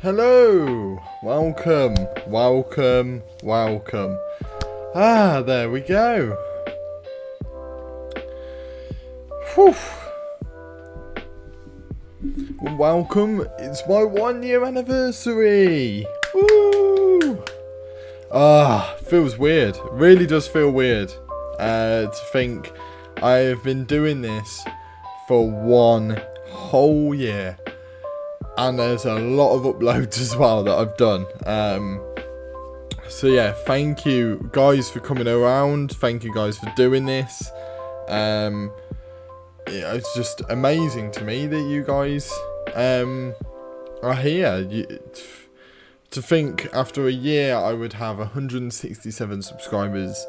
Hello, welcome. There we go. Whew. Welcome, it's my 1 year anniversary. Woo! Feels weird, really does feel weird to think I have been doing this for 1 whole year. And there's a lot of uploads as well that I've done. So yeah, thank you guys for coming around. Thank you guys for doing this. Yeah, it's just amazing to me that you guys are here. To think after a year I would have 167 subscribers,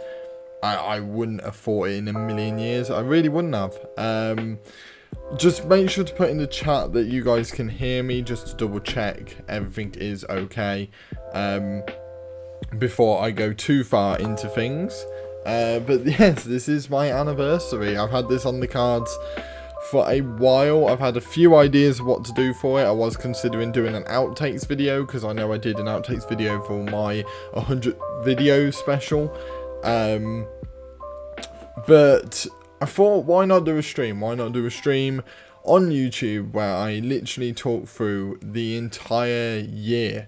I wouldn't have thought it in a million years. I really wouldn't have. Just make sure to put in the chat that you guys can hear me, just to double check everything is okay before I go too far into things. But yes, this is my anniversary. I've had this on the cards for a while. I've had a few ideas of what to do for it. I was considering doing an outtakes video, because I know I did an outtakes video for my 100 video special. But I thought, why not do a stream? Why not do a stream on YouTube where I literally talk through the entire year?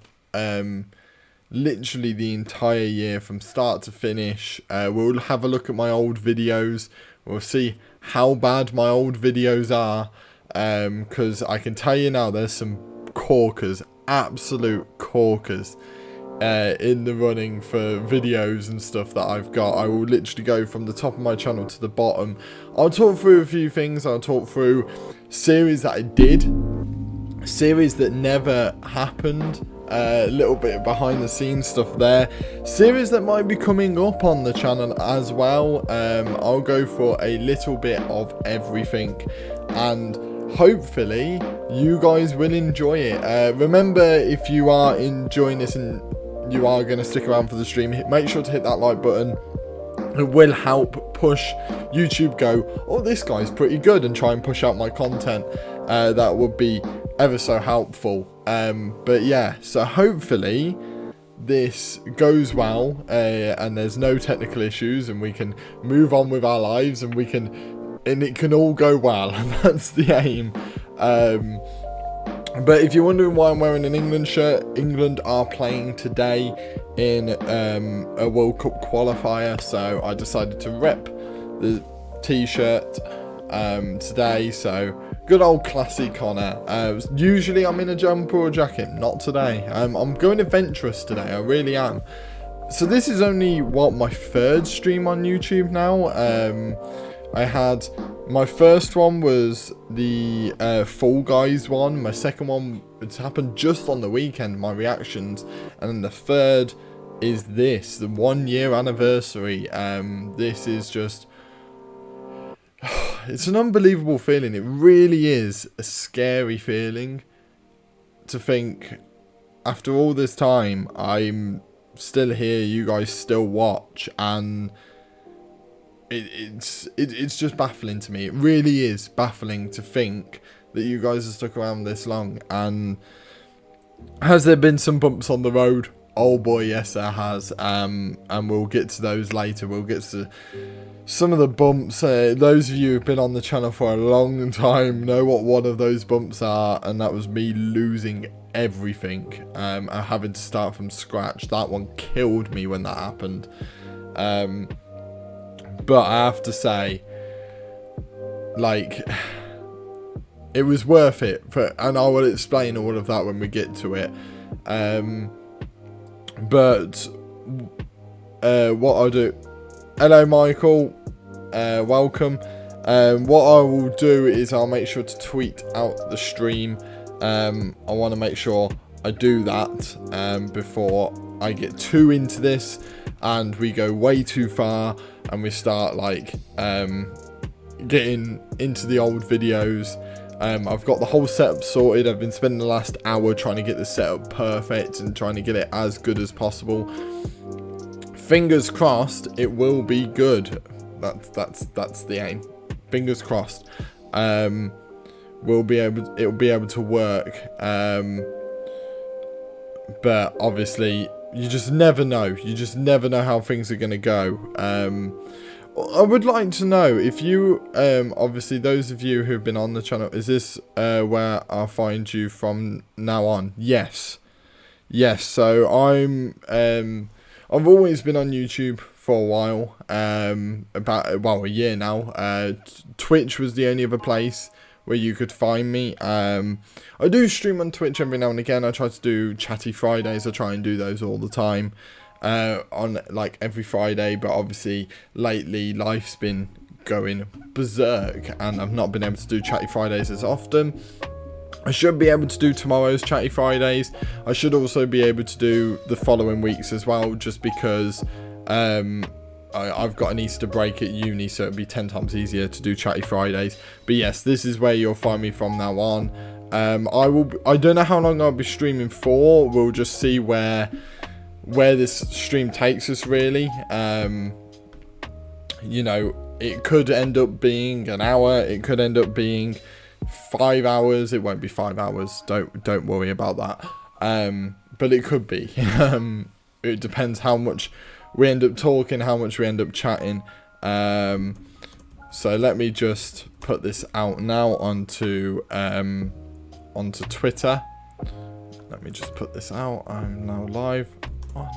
Literally the entire year from start to finish. We'll have a look at my old videos. We'll see how bad my old videos are. Because I can tell you now, there's some corkers, absolute corkers. In the running for videos and stuff that I've got. I will literally go from the top of my channel to the bottom. I'll talk through a few things. I'll talk through series that I did, series that never happened, a little bit behind the scenes stuff there, series that might be coming up on the channel as well. I'll go for a little bit of everything, and hopefully you guys will enjoy it. Remember, if you are enjoying this and you are going to stick around for the stream, make sure to hit that like button. It will help push YouTube go, oh, this guy's pretty good, and try and push out my content. That would be ever so helpful. But yeah, so hopefully this goes well, and there's no technical issues, and we can move on with our lives, and it can all go well. And that's the aim. But if you're wondering why I'm wearing an England shirt, England are playing today in a World Cup qualifier, so I decided to rep the t-shirt today. So good old classy Connor. Usually I'm in a jumper or a jacket, not today. I'm going adventurous today, I really am. So this is only, my third stream on YouTube now. I had, my first one was the Fall Guys one. My second one, it's happened just on the weekend, my reactions. And then the third is this, the 1 year anniversary. This is just, it's an unbelievable feeling. It really is a scary feeling to think, after all this time, I'm still here, you guys still watch, and it's just baffling to me. It really is baffling to think that you guys have stuck around this long. And has there been some bumps on the road? Oh boy, yes there has. And we'll get to those later. We'll get to some of the bumps. Those of you who've been on the channel for a long time know what one of those bumps are, and that was me losing everything, and having to start from scratch. That one killed me when that happened. But I have to say, like, it was worth it, and I will explain all of that when we get to it. But what I'll do, hello Michael, welcome. What I will do is I'll make sure to tweet out the stream. I want to make sure I do that before I get too into this and we go way too far and we start like getting into the old videos. I've got the whole setup sorted. I've been spending the last hour trying to get the setup perfect and trying to get it as good as possible. Fingers crossed it will be good. That's the aim. Fingers crossed. It'll be able to work. But obviously, you just never know. You just never know how things are going to go. I would like to know if you, obviously those of you who've been on the channel, is this where I'll find you from now on? Yes. Yes, so I've always been on YouTube for a while, about a year now. Twitch was the only other place where you could find me. I do stream on Twitch every now and again. I try to do Chatty Fridays. I try and do those all the time, on like every Friday, but obviously lately life's been going berserk and I've not been able to do Chatty Fridays as often. I should be able to do tomorrow's Chatty Fridays. I should also be able to do the following weeks as well, just because I've got an Easter break at uni, so it'd be 10 times easier to do Chatty Fridays. But yes, this is where you'll find me from now on. I don't know how long I'll be streaming for. We'll just see where this stream takes us, really. You know, it could end up being an hour, it could end up being 5 hours. It won't be 5 hours, don't worry about that. But it could be. It depends how much we end up talking, how much we end up chatting. So let me just put this out now onto Twitter. Let me just put this out. I'm now live on.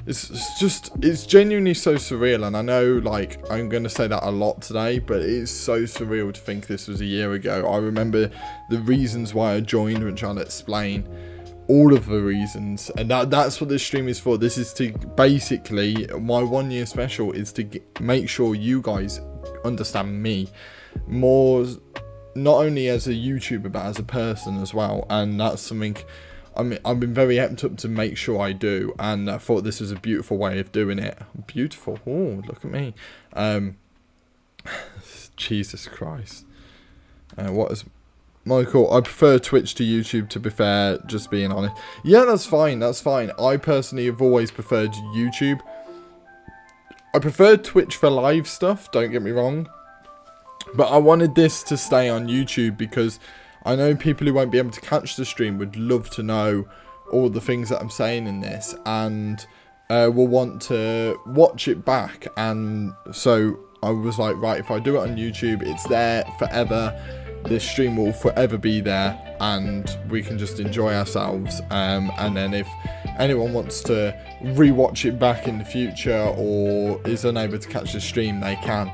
It's genuinely so surreal, and I know, like, I'm going to say that a lot today, but it is so surreal to think this was a year ago. I remember the reasons why I joined, which I'll explain, all of the reasons, and that's what this stream is for. This is to, basically, my 1 year special is to make sure you guys understand me more, not only as a YouTuber, but as a person as well, and that's something I've been very amped up to make sure I do, and I thought this was a beautiful way of doing it. Beautiful. Oh, look at me. Jesus Christ. What is... Michael, I prefer Twitch to YouTube, to be fair, just being honest. Yeah, that's fine, that's fine. I personally have always preferred YouTube. I preferred Twitch for live stuff, don't get me wrong. But I wanted this to stay on YouTube because I know people who won't be able to catch the stream would love to know all the things that I'm saying in this, and will want to watch it back. And so I was like, right, if I do it on YouTube, it's there forever. This stream will forever be there, and we can just enjoy ourselves. And then if anyone wants to rewatch it back in the future or is unable to catch the stream, they can.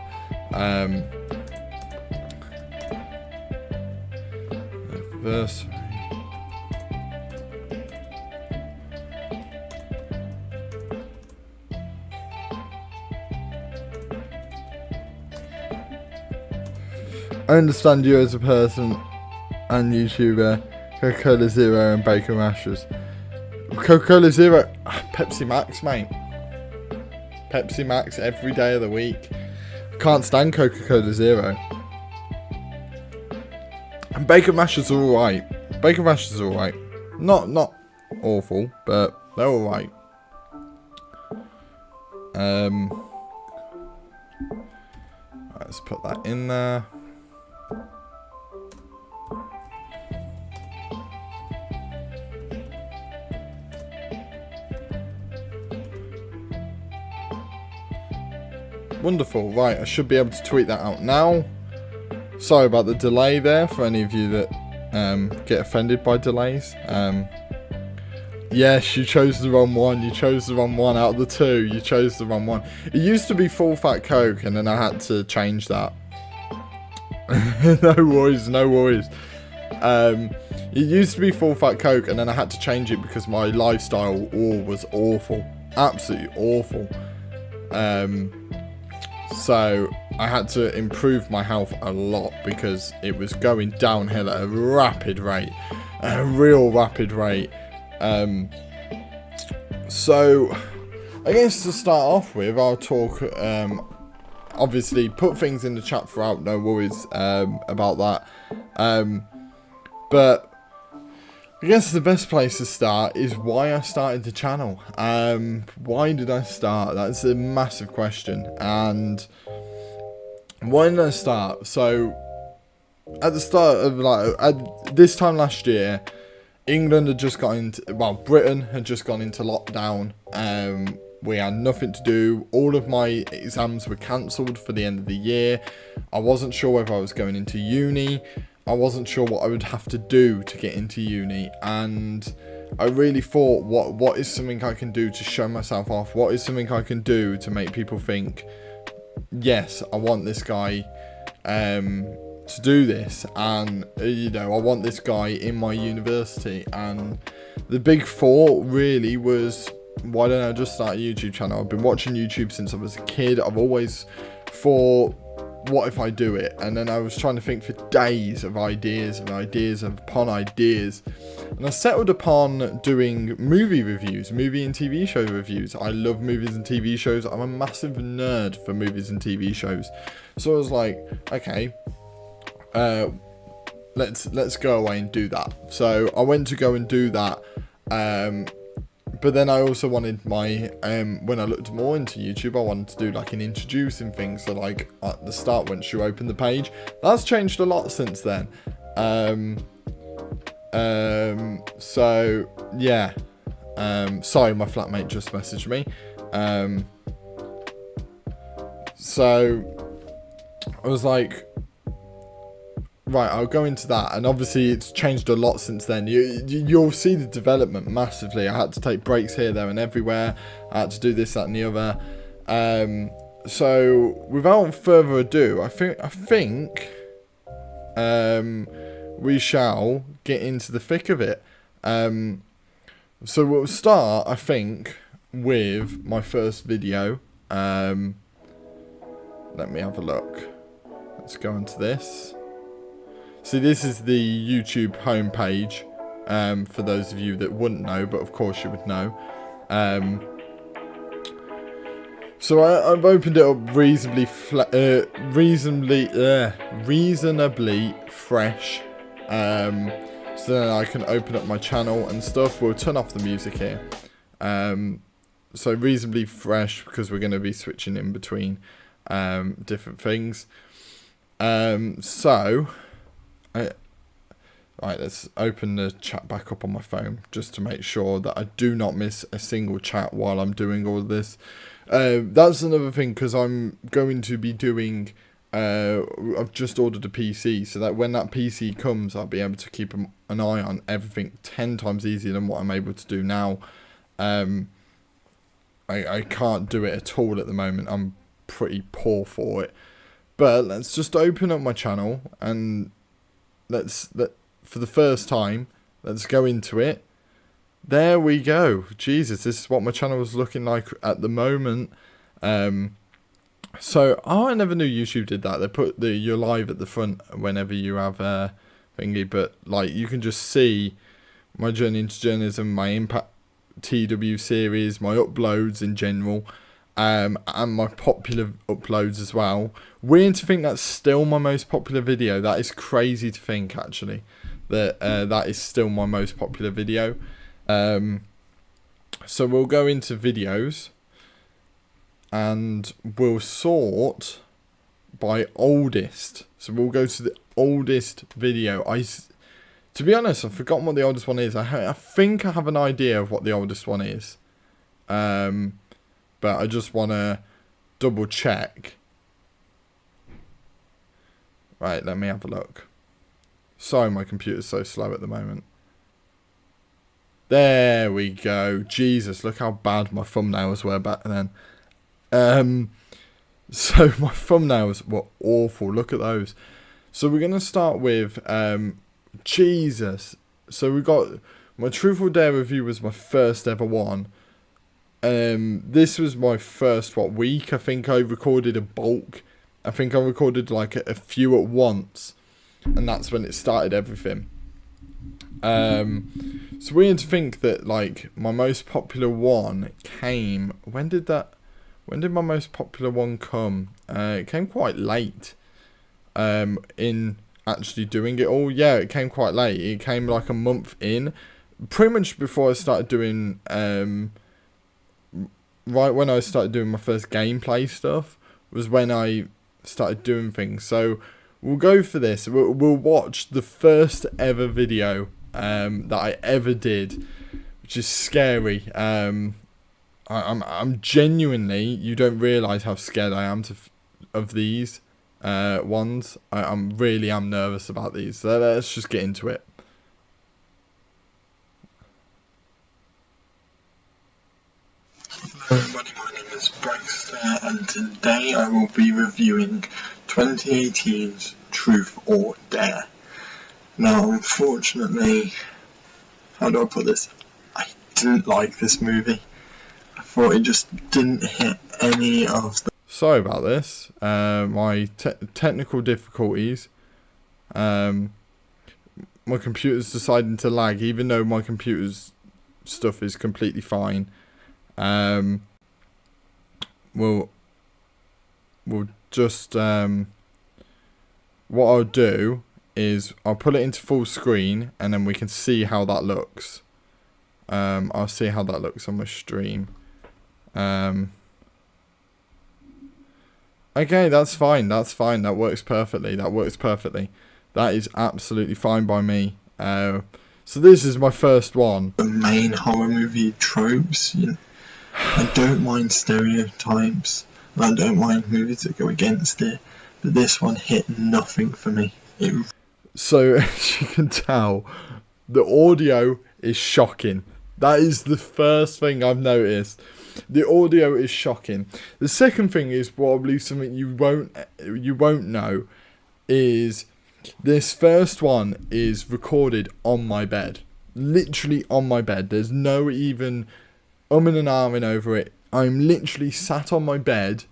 Verse. I understand you as a person and YouTuber. Coca-Cola Zero and Bacon Rashers. Coca-Cola Zero, Pepsi Max, mate. Pepsi Max every day of the week. I can't stand Coca-Cola Zero. And Bacon Rashers are alright. Bacon Rashers are alright. Not awful, but they're alright. Let's put that in there. Wonderful. Right, I should be able to tweet that out now. Sorry about the delay there for any of you that get offended by delays. Yes, you chose the wrong one. You chose the wrong one out of the two. You chose the wrong one. It used to be Full Fat Coke, and then I had to change that. No worries, no worries. It used to be Full Fat Coke, and then I had to change it because my lifestyle was awful. Absolutely awful. So I had to improve my health a lot because it was going downhill at a rapid rate. A real rapid rate. So I guess to start off with, I'll talk, obviously put things in the chat throughout, no worries about that. But I guess the best place to start is why I started the channel. Why did I start? That's a massive question. And why did I start? So at the start of at this time last year, England had just got into, well, Britain had just gone into lockdown. We had nothing to do. All of my exams were cancelled for the end of the year. I wasn't sure whether I was going into uni. I wasn't sure what I would have to do to get into uni. And I really thought, what is something I can do to show myself off? What is something I can do to make people think, yes, I want this guy to do this, and you know, I want this guy in my university. And the big thought really was, why don't I just start a YouTube channel? I've been watching YouTube since I was a kid. I've always thought, what if I do it? And then I was trying to think for days of ideas and ideas upon ideas, and I settled upon doing movie reviews, movie and TV show reviews. I love movies and TV shows. I'm a massive nerd for movies and TV shows. So I was like, okay, let's go away and do that. So I went to go and do that. But then I also wanted my, when I looked more into YouTube, I wanted to do like an introducing thing. So like at the start, once you open the page, that's changed a lot since then. So yeah, sorry, my flatmate just messaged me. So I was like, right, I'll go into that. And obviously it's changed a lot since then. You'll see the development massively. I had to take breaks here, there and everywhere. I had to do this, that and the other. So without further ado, I think we shall get into the thick of it. So we'll start, I think, with my first video. Let me have a look. Let's go into this. So this is the YouTube homepage, for those of you that wouldn't know, but of course you would know. So I've opened it up reasonably fresh, so then I can open up my channel and stuff. We'll turn off the music here. So reasonably fresh, because we're going to be switching in between different things. Right, let's open the chat back up on my phone just to make sure that I do not miss a single chat while I'm doing all of this. That's another thing, because I'm going to be doing, I've just ordered a PC, so that when that PC comes, I'll be able to keep an eye on everything 10 times easier than what I'm able to do now. I can't do it at all at the moment. I'm pretty poor for it. But let's just open up my channel and for the first time, let's go into it. There we go. Jesus, this is what my channel is looking like at the moment. So, I never knew YouTube did that. They put you're live at the front whenever you have a thingy, but like you can just see my journey into journalism, my Impact TW series, my uploads in general, and my popular uploads as well. Weird to think that's still my most popular video. That is crazy to think, actually, that that is still my most popular video. So we'll go into videos and we'll sort by oldest. So we'll go to the oldest video. To be honest, I've forgotten what the oldest one is. I think I have an idea of what the oldest one is. But I just want to double check. Right, let me have a look. Sorry, my computer's so slow at the moment. There we go. Jesus, look how bad my thumbnails were back then. So my thumbnails were awful. Look at those. So we're going to start with, Jesus. So we got, my Truth or Dare review was my first ever one. This was my first, week? I think I recorded a bulk. I think I recorded like a few at once. And that's when it started everything. It's weird to think that like my most popular one came, when did my most popular one come? It came quite late in actually doing it all. Yeah, it came quite late. It came like a month in, pretty much before I started doing right when I started doing my first gameplay stuff was when I started doing things. So we'll go for this. We'll watch the first ever video that I ever did, which is scary. I'm genuinely, you don't realise how scared I am of these ones. I'm really nervous about these. So let's just get into it. Hello everybody, my name is Bragster and today I will be reviewing 2018's Truth or Dare. Now unfortunately, how do I put this? I didn't like this movie. I thought it just didn't hit any of the... Sorry about this, my technical difficulties. My computer's deciding to lag even though my computer's stuff is completely fine. We'll just what I'll do is I'll put it into full screen and then we can see how that looks. I'll see how that looks on my stream. Okay, that's fine. That works perfectly. That is absolutely fine by me. So this is my first one. The main horror movie tropes, you know. I don't mind stereotypes, and I don't mind movies that go against it, but this one hit nothing for me. So, as you can tell, the audio is shocking. That is the first thing I've noticed. The audio is shocking. The second thing is probably something you won't know, is this first one is recorded on my bed. Literally on my bed. There's no even umming and ahhing over it. I'm literally sat on my bed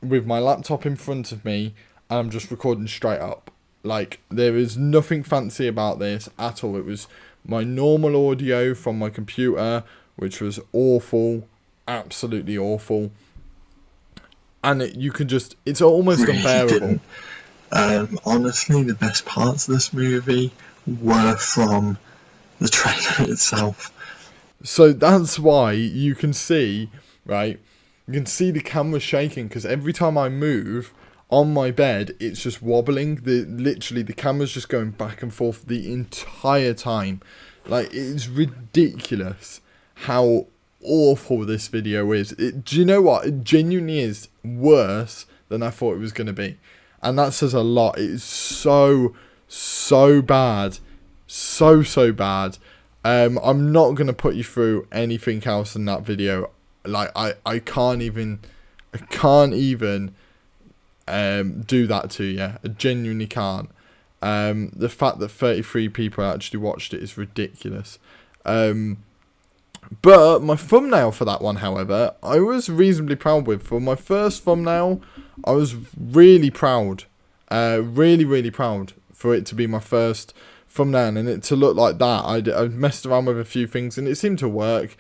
with my laptop in front of me and I'm just recording straight up. Like, there is nothing fancy about this at all. It was my normal audio from my computer, which was awful, absolutely awful. And you can just, it's almost really unbearable. Honestly, the best parts of this movie were from the trailer itself. So that's why you can see, right, you can see the camera shaking because every time I move on my bed, it's just wobbling. Literally, the camera's just going back and forth the entire time. Like, it's ridiculous how awful this video is. Do you know what? It genuinely is worse than I thought it was going to be. And that says a lot. It is so bad. So bad. I'm not going to put you through anything else in that video. Like, I can't even do that to you. I genuinely can't. The fact that 33 people actually watched it is ridiculous. But my thumbnail for that one, however, I was reasonably proud with. For my first thumbnail, I was really proud. Really proud for it to be my first thumbnail and it to look like that. I messed around with a few things and it seemed to work.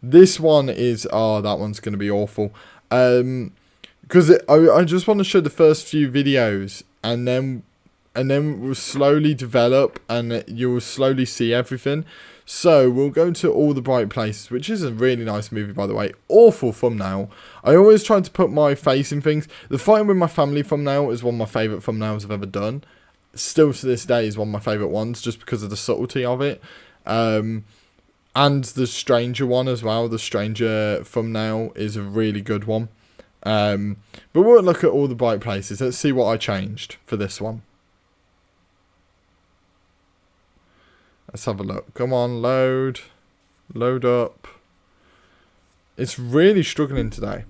This one is, that one's going to be awful. Because I just want to show the first few videos and then we'll slowly develop and you will slowly see everything. So we'll go to All the Bright Places, which is a really nice movie, by the way. Awful thumbnail. I always try to put my face in things. The Fighting With My Family thumbnail is one of my favourite thumbnails I've ever done. Still to this day is one of my favourite ones just because of the subtlety of it. And the Stranger one as well. The Stranger thumbnail is a really good one. But we'll look at All the Bright Places. Let's see what I changed for this one. Let's have a look. Come on, load. Load up. It's really struggling today.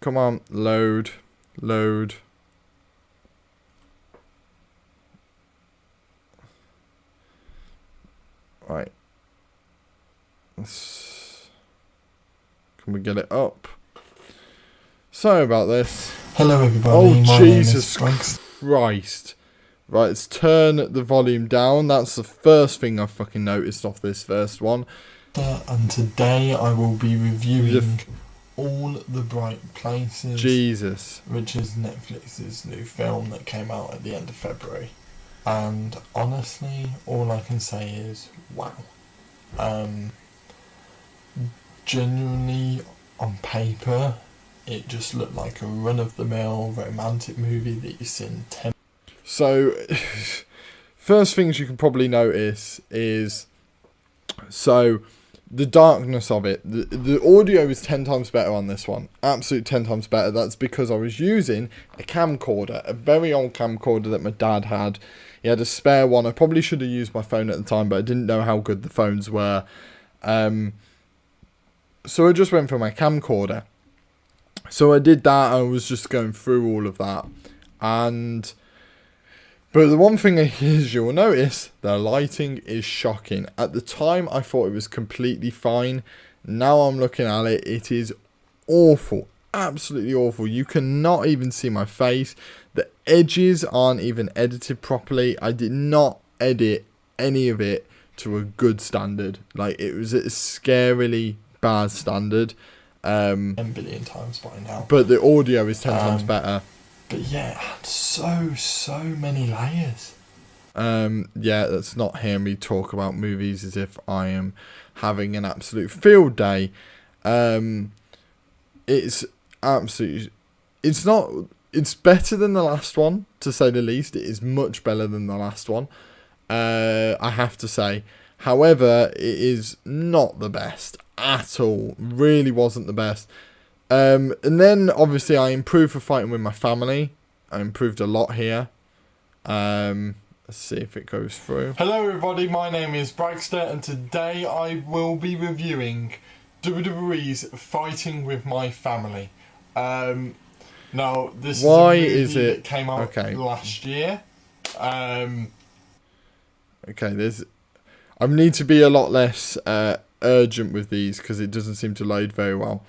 Come on, load. Load. Right. Can we get it up? Sorry about this. Hello everybody. Oh, Jesus Christ. Right, let's turn the volume down. That's the first thing I fucking noticed off this first one. And today I will be reviewing All the Bright Places. Jesus. Which is Netflix's new film that came out at the end of February. And honestly, all I can say is, wow. genuinely, on paper, it just looked like a run-of-the-mill romantic movie that you've seen 10. So, first things you can probably notice is, so the darkness of it. The audio is 10 times better on this one. Absolute 10 times better. That's because I was using a camcorder, a very old camcorder that my dad had. He had a spare one. I probably should have used my phone at the time, but I didn't know how good the phones were. So I just went for my camcorder. So I did that. I was just going through all of that. But the one thing is, you'll notice, the lighting is shocking. At the time, I thought it was completely fine. Now I'm looking at it, it is awful. Absolutely awful. You cannot even see my face. The edges aren't even edited properly. I did not edit any of it to a good standard. Like, it was at a scarily bad standard. 10 billion times by now. But the audio is 10 times better. But yeah, it had so many layers. Yeah, that's not hearing me talk about movies as if I am having an absolute field day. It's absolutely, it's better than the last one, to say the least. It is much better than the last one, I have to say. However, it is not the best at all. Really wasn't the best. And then, obviously, I improved for fighting with my family. I improved a lot here. Let's see if it goes through. Hello, everybody. My name is Bragster, and today I will be reviewing WWE's Fighting with My Family. Now, this is a movie that came out last year. Okay, I need to be a lot less urgent with these because it doesn't seem to load very well.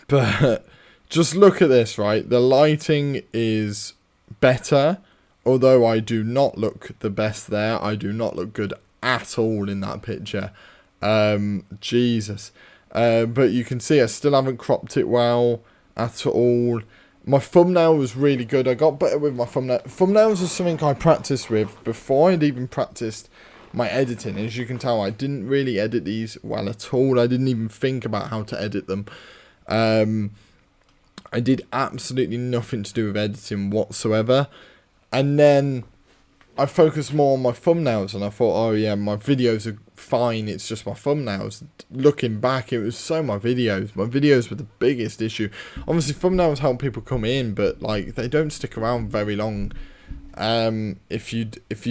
But just look at this, right? The lighting is better, although I do not look the best there. I do not look good at all in that picture. Jesus. But you can see I still haven't cropped it well at all. My thumbnail was really good. I got better with my thumbnail. Thumbnails are something I practiced with before I'd even practiced my editing. As you can tell, I didn't really edit these well at all. I didn't even think about how to edit them. I did absolutely nothing to do with editing whatsoever. And then I focused more on my thumbnails, and I thought, oh yeah, my videos are fine, it's just my thumbnails. Looking back, it was my videos. My videos were the biggest issue. Obviously, thumbnails help people come in, but like, they don't stick around very long. If you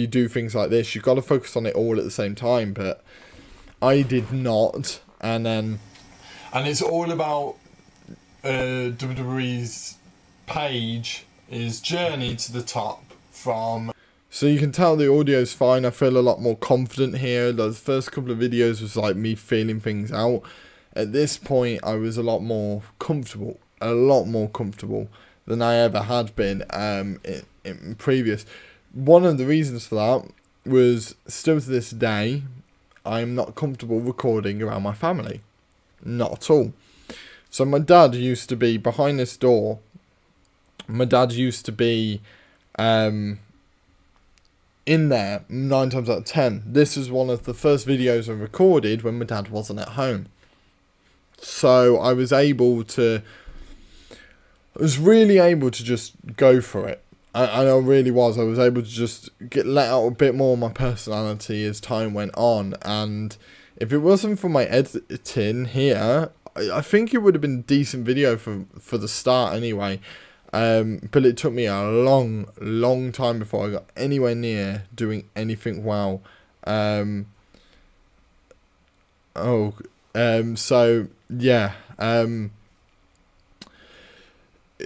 do things like this, you've got to focus on it all at the same time, but I did not. And it's all about WWE's page is journey to the top from. So you can tell the audio's fine. I feel a lot more confident here. The first couple of videos was like me feeling things out. At this point, I was a lot more comfortable than I ever had been in previous. One of the reasons for that was, still to this day, I'm not comfortable recording around my family. Not at all. So my dad used to be behind this door. My dad used to be in there 9 times out of 10. This was one of the first videos I recorded when my dad wasn't at home. So I was really able to just go for it. I really was. I was able to just let out a bit more of my personality as time went on. And if it wasn't for my editing here, I think it would have been a decent video for the start anyway. But it took me a long time before I got anywhere near doing anything well. So yeah.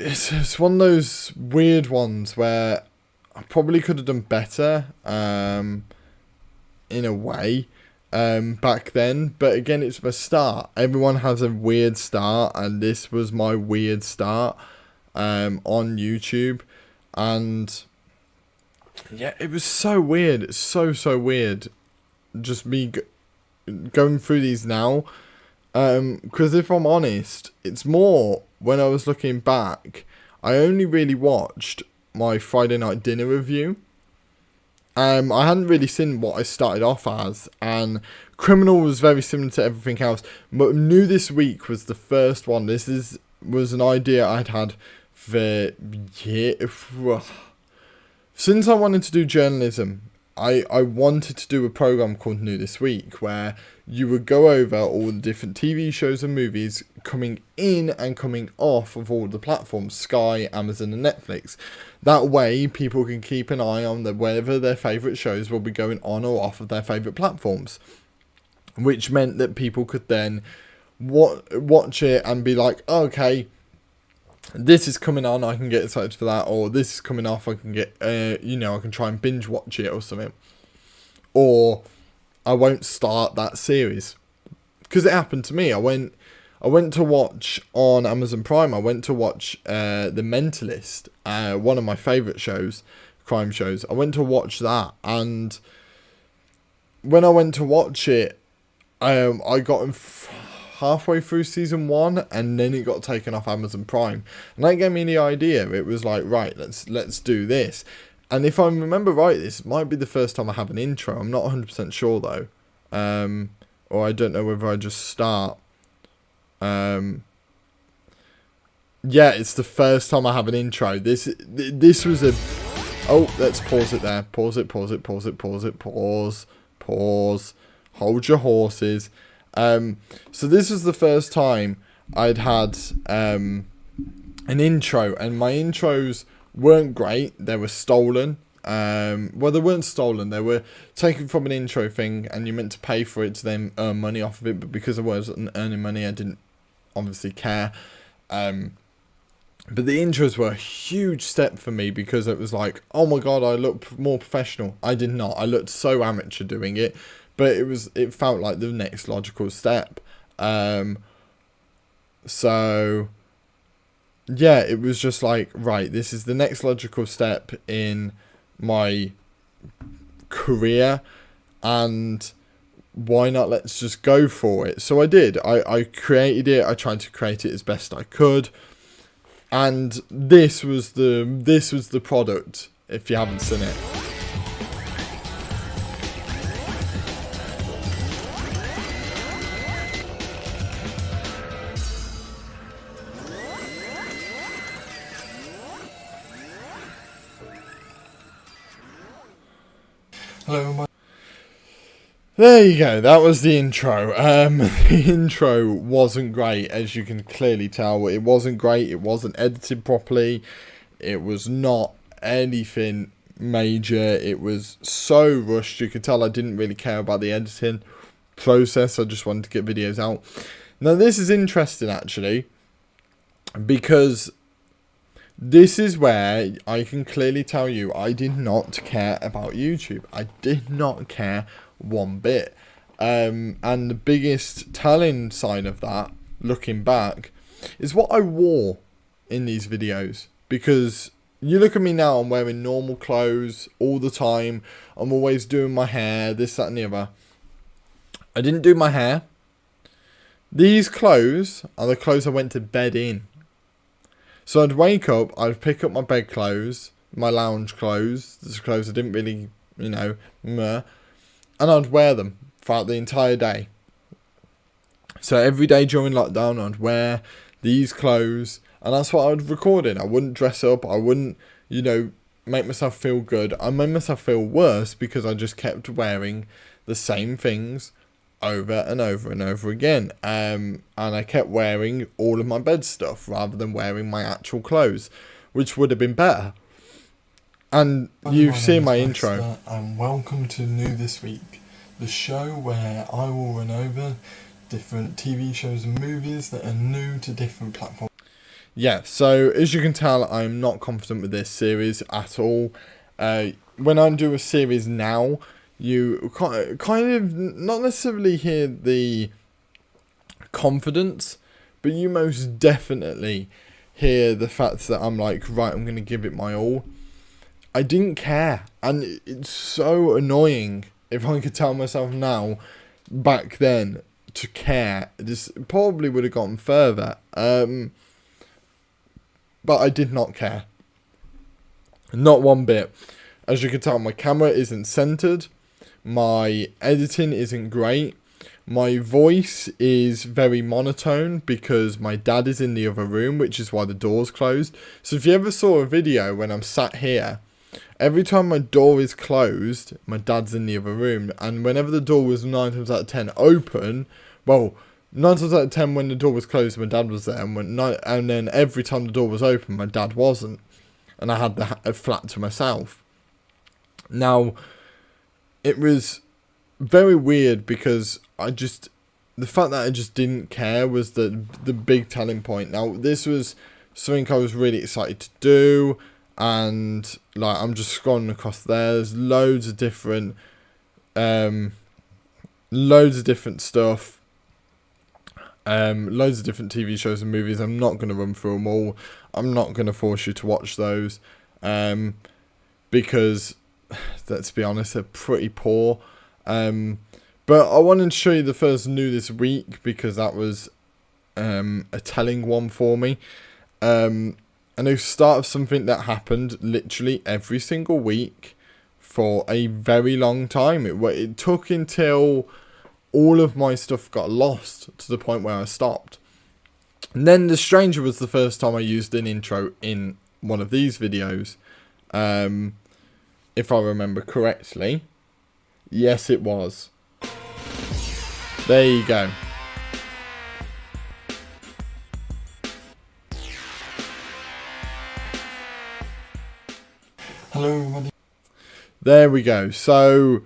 It's one of those weird ones where I probably could have done better, in a way, back then. But again, it's my start. Everyone has a weird start, and this was my weird start, on YouTube. And yeah, it was so weird. It's so weird. Just me going through these now. Because if I'm honest, it's more, when I was looking back, I only really watched my Friday night dinner review, I hadn't really seen what I started off as, and Criminal was very similar to everything else. But New This Week was the first one. Was an idea I'd had for years. Since I wanted to do journalism, I wanted to do a program called New This Week, where you would go over all the different TV shows and movies coming in and coming off of all the platforms, Sky, Amazon and Netflix. That way, people can keep an eye on whether their favourite shows will be going on or off of their favourite platforms. Which meant that people could then watch it and be like, oh, okay, this is coming on, I can get excited for that, or this is coming off, I can get, I can try and binge watch it or something. Or I won't start that series. Because it happened to me. I went to watch on Amazon Prime, I went to watch The Mentalist, one of my favourite shows, crime shows. I went to watch that, and when I went to watch it, I got halfway through season 1, and then it got taken off Amazon Prime, and that gave me the idea. It was like, right, let's do this. And if I remember right, this might be the first time I have an intro. I'm not 100% sure though, or I don't know whether I just start. Yeah, it's the first time I have an intro. This was a. Oh, let's pause it there. Pause it. Hold your horses. So this was the first time I'd had an intro, and my intros weren't great. They were stolen. Well, they weren't stolen. They were taken from an intro thing, and you meant to pay for it to then earn money off of it. But because I wasn't earning money, I didn't obviously care. But the intros were a huge step for me, because it was like, oh my god, I look more professional. I did not. I looked so amateur doing it. But it felt like the next logical step. So yeah, it was just like, right, this is the next logical step in my career, and why not, let's just go for it. So I did. I created it. I tried to create it as best I could, and this was the product, if you haven't seen it. Hello, There you go, that was the intro. The intro wasn't great, as you can clearly tell. It wasn't great, it wasn't edited properly, it was not anything major, it was so rushed. You could tell I didn't really care about the editing process, I just wanted to get videos out. Now this is interesting actually, because this is where I can clearly tell you I did not care about YouTube. I did not care one bit. And the biggest telling sign of that, looking back, is what I wore in these videos. Because you look at me now, I'm wearing normal clothes all the time. I'm always doing my hair, this, that and the other. I didn't do my hair. These clothes are the clothes I went to bed in. So I'd wake up, I'd pick up my bed clothes, my lounge clothes, the clothes I didn't really, and I'd wear them throughout the entire day. So every day during lockdown, I'd wear these clothes, and that's what I would record in. I wouldn't dress up, I wouldn't, make myself feel good. I made myself feel worse because I just kept wearing the same things over and over and over again, and I kept wearing all of my bed stuff rather than wearing my actual clothes, which would have been better. And you've seen my intro. And welcome to New This Week, the show where I will run over different TV shows and movies that are new to different platforms. Yeah, so as you can tell, I'm not confident with this series at all. When I do a series now, you kind of not necessarily hear the confidence, but you most definitely hear the fact that I'm like, right, I'm going to give it my all. I didn't care, and it's so annoying. If I could tell myself now, back then, to care, this probably would have gotten further. But I did not care. Not one bit. As you can tell, my camera isn't centered. My editing isn't great. My voice is very monotone because my dad is in the other room, which is why the door's closed. So if you ever saw a video when I'm sat here, every time my door is closed, my dad's in the other room. And whenever the door was 9 times out of 10 open, well, 9 times out of 10 when the door was closed, my dad was there. And then every time the door was open, my dad wasn't. And I had the flat to myself. Now, it was very weird because the fact that I just didn't care was the big telling point. Now, this was something I was really excited to do, and like I'm just scrolling across there. There's loads of different stuff, loads of different TV shows and movies. I'm not going to run through them all. I'm not going to force you to watch those, because let's be honest, they're pretty poor. But I wanted to show you the first new this week because that was a telling one for me. And it was the start of something that happened literally every single week for a very long time. It took until all of my stuff got lost to the point where I stopped. And then The Stranger was the first time I used an intro in one of these videos. If I remember correctly. Yes, it was. There you go. Hello everybody. There we go. So,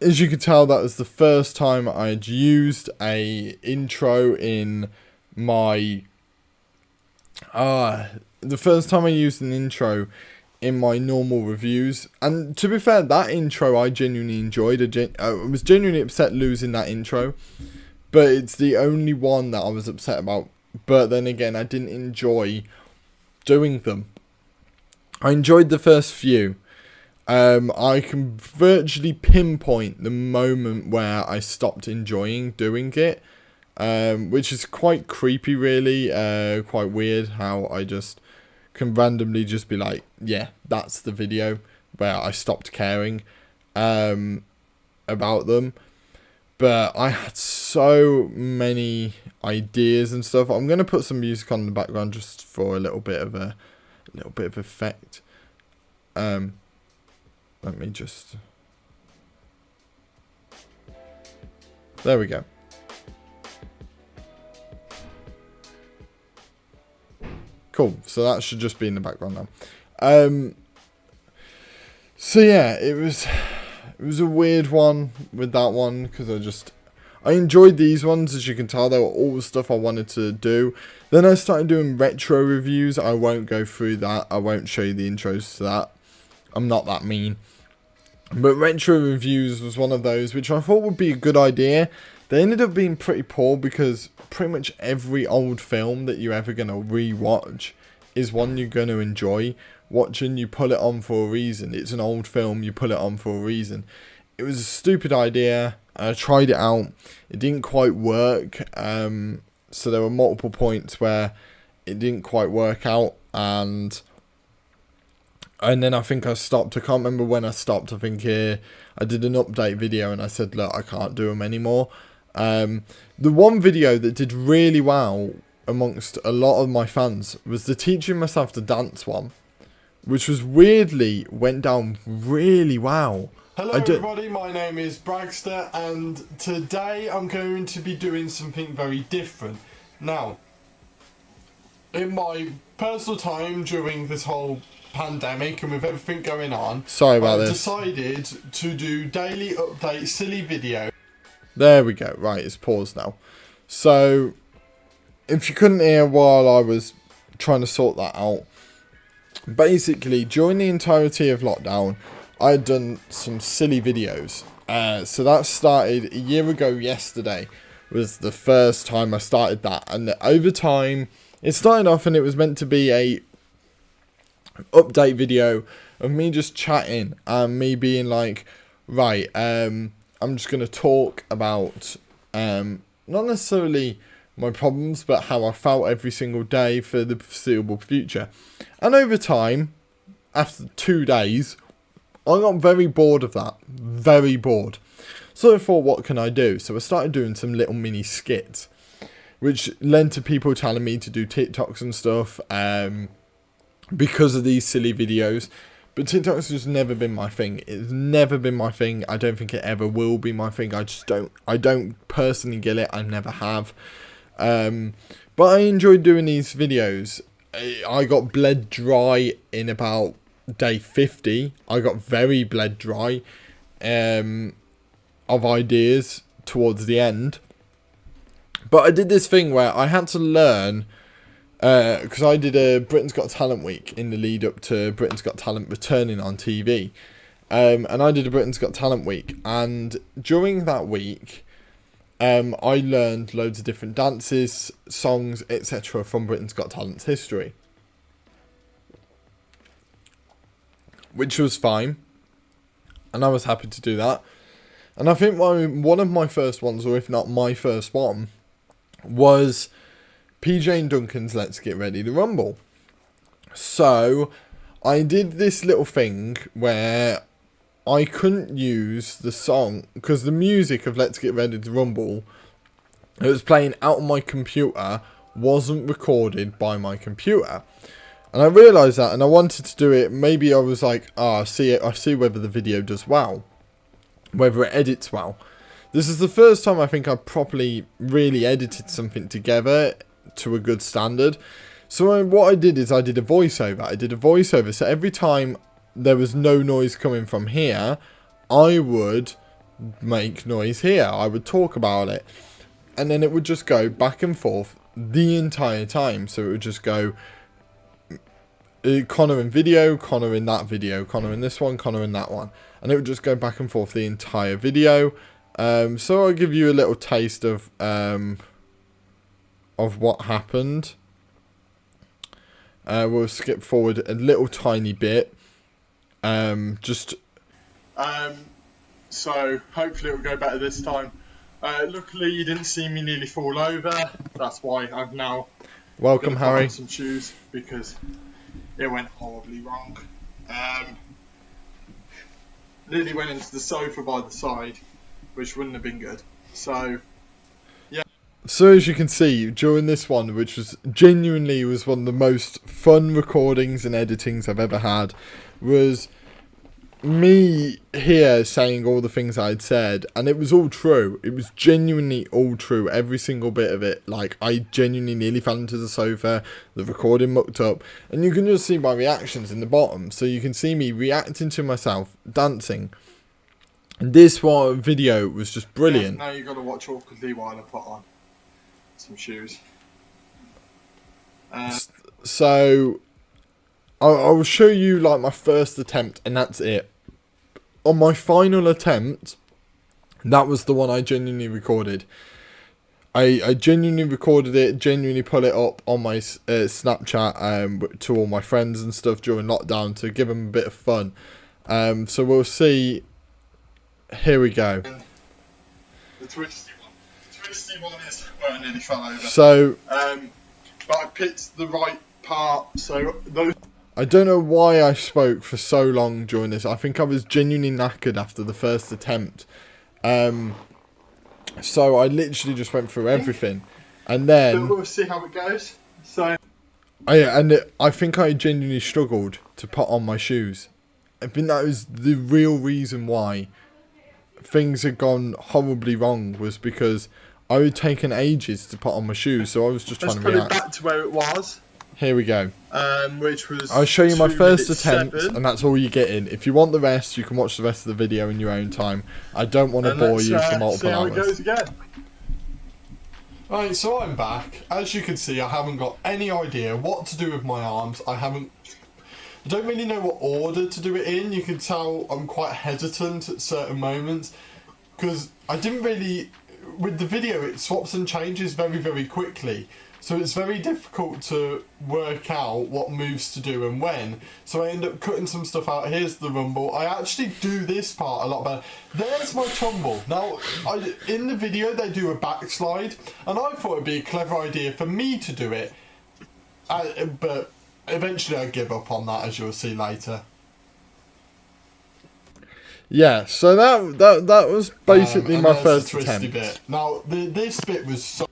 as you can tell, that was the first time I'd used a intro in my... the first time I used an intro in my normal reviews. And to be fair, that intro I genuinely enjoyed. I was genuinely upset losing that intro, but it's the only one that I was upset about. But then again, I didn't enjoy doing them. I enjoyed the first few. I can virtually pinpoint the moment where I stopped enjoying doing it, which is quite creepy, really. Quite weird how I just can randomly just be like, yeah, that's the video where I stopped caring about them. But I had so many ideas and stuff. I'm gonna put some music on in the background just for a little bit of effect. Let me just... There we go. Cool, so that should just be in the background now. So yeah, it was a weird one with that one, because I enjoyed these ones. As you can tell, they were all the stuff I wanted to do. Then I started doing retro reviews. I won't go through that. I won't show you the intros to that. I'm not that mean. But retro reviews was one of those which I thought would be a good idea. They ended up being pretty poor because pretty much every old film that you're ever going to re-watch is one you're going to enjoy watching. You pull it on for a reason. It's an old film, you pull it on for a reason. It was a stupid idea. I tried it out. It didn't quite work. So there were multiple points where it didn't quite work out, and then I think I stopped. I can't remember when I stopped. I think I did an update video and I said, look, I can't do them anymore. The one video that did really well amongst a lot of my fans was the teaching myself to dance one, which was weirdly went down really well. Hello everybody, my name is Bragster, and today I'm going to be doing something very different. Now, in my personal time during this whole pandemic and with everything going on, sorry about this, decided to do daily update silly video. There we go. Right, it's paused now. So, if you couldn't hear while I was trying to sort that out, basically during the entirety of lockdown, I had done some silly videos. So that started a year ago yesterday, was the first time I started that. And over time, it started off and it was meant to be a update video of me just chatting and me being like, right, I'm just going to talk about, not necessarily my problems, but how I felt every single day for the foreseeable future. And over time, after 2 days, I got very bored of that. Very bored. So I thought, what can I do? So I started doing some little mini skits, which led to people telling me to do TikToks and stuff because of these silly videos. But TikTok's just never been my thing. It's never been my thing. I don't think it ever will be my thing. I don't personally get it. I never have. But I enjoyed doing these videos. I got bled dry in about day 50. I got very bled dry of ideas towards the end. But I did this thing where I had to learn, because I did a Britain's Got Talent week in the lead up to Britain's Got Talent returning on TV. And I did a Britain's Got Talent week. And during that week, I learned loads of different dances, songs, etc. from Britain's Got Talent's history. Which was fine. And I was happy to do that. And I think one of my first ones, or if not my first one, was PJ and Duncan's Let's Get Ready to Rumble. So I did this little thing where I couldn't use the song because the music of Let's Get Ready to Rumble that was playing out on my computer wasn't recorded by my computer. And I realised that, and I wanted to do it. Maybe I was like, I see whether the video does well, whether it edits well. This is the first time I think I properly really edited something together to a good standard. So what I did is I did a voiceover. So every time there was no noise coming from here, I would make noise here. I would talk about it. And then it would just go back and forth the entire time. So it would just go Connor in video, Connor in that video, Connor in this one, Connor in that one. And it would just go back and forth the entire video. So I'll give you a little taste of what happened. We'll skip forward a little tiny bit. So hopefully it will go better this time. Luckily you didn't see me nearly fall over. That's why I've now welcome Harry some shoes, because it went horribly wrong. Nearly went into the sofa by the side, which wouldn't have been good. So yeah. So as you can see, during this one, which was genuinely was one of the most fun recordings and editings I've ever had, was me here saying all the things I'd said, and it was all true. It was genuinely all true, every single bit of it. Like, I genuinely nearly fell into the sofa, the recording mucked up, and you can just see my reactions in the bottom. So you can see me reacting to myself, dancing. And this video was just brilliant. Yeah, now you've got to watch awkwardly while I put on some shoes. So I'll show you like my first attempt, and that's it. On my final attempt, that was the one I genuinely recorded. I genuinely recorded it, genuinely put it up on my Snapchat to all my friends and stuff during lockdown to give them a bit of fun. So we'll see. Here we go. The twisty one is where I nearly fell over. So, but I picked the right part. So those. I don't know why I spoke for so long during this. I think I was genuinely knackered after the first attempt. So I literally just went through everything, and then we'll see how it goes. So I think I genuinely struggled to put on my shoes. I think that was the real reason why things had gone horribly wrong, was because I had taken ages to put on my shoes. So I was just trying to react. Let's put it back to where it was. Here we go. Which was I'll show you my first attempt, 7. and that's all you're getting. If you want the rest, you can watch the rest of the video in your own time. I don't want to bore you for multiple see how hours. It goes again. Right, so I'm back. As you can see, I haven't got any idea what to do with my arms. I don't really know what order to do it in. You can tell I'm quite hesitant at certain moments, because I didn't really... With the video, it swaps and changes very, very quickly. So it's very difficult to work out what moves to do and when. So I end up cutting some stuff out. Here's the rumble. I actually do this part a lot better. There's my tumble. Now, in the video, they do a backslide. And I thought it'd be a clever idea for me to do it. But eventually I give up on that, as you'll see later. Yeah, so that was basically my first the twisty attempt. bit. Now, this bit was so...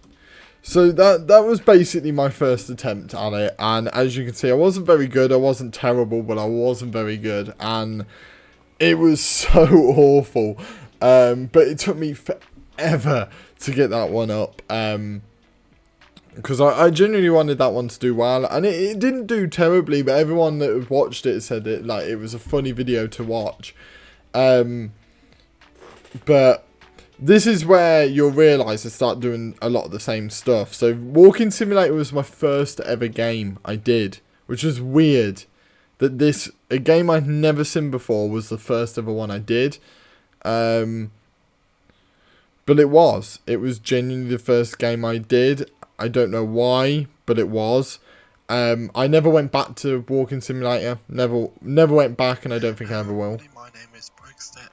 So that was basically my first attempt at it, and as you can see, I wasn't very good. I wasn't terrible, but I wasn't very good, and it was so awful. But it took me forever to get that one up. Because I genuinely wanted that one to do well, and it didn't do terribly, but everyone that watched it said that like it was a funny video to watch. But this is where you'll realise I start doing a lot of the same stuff. So Walking Simulator was my first ever game I did, which was weird. That a game I'd never seen before was the first ever one I did. But it was genuinely the first game I did. I don't know why, but it was. I never went back to Walking Simulator. Never went back, and I don't think I ever will. My name is Bragster.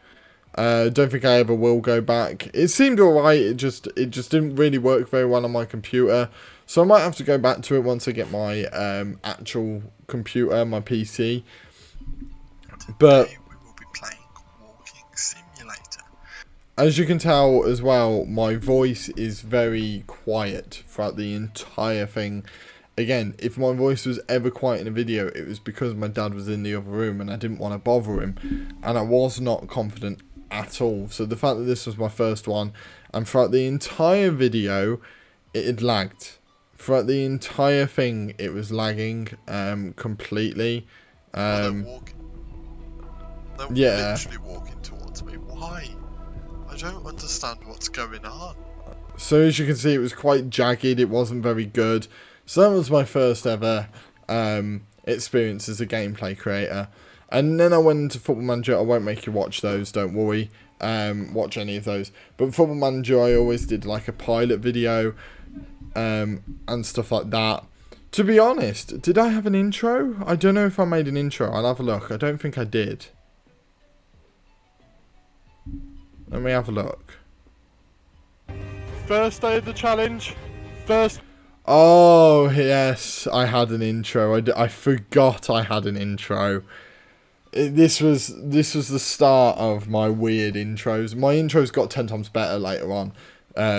Don't think I ever will go back. It seemed alright. It just didn't really work very well on my computer. So I might have to go back to it once I get my actual computer, my PC. But Today we will be playing Walking Simulator. as you can tell as well, my voice is very quiet throughout the entire thing. Again, if my voice was ever quiet in a video, it was because my dad was in the other room and I didn't want to bother him. And I was not confident at all. So the fact that this was my first one, and throughout the entire video, it had lagged. Throughout the entire thing, it was lagging completely. They're Yeah. literally walking towards me. Why? I don't understand what's going on. So as you can see, it was quite jagged. It wasn't very good. So that was my first ever experience as a gameplay creator. And then I went into Football Manager. I won't make you watch those, don't worry. Watch any of those. But Football Manager, I always did like a pilot video and stuff like that. To be honest, did I have an intro? I don't know if I made an intro. I'll have a look. I don't think I did. Let me have a look. First day of the challenge. Oh, yes, I had an intro. I forgot I had an intro. This was the start of my weird intros. My intros got 10 times better later on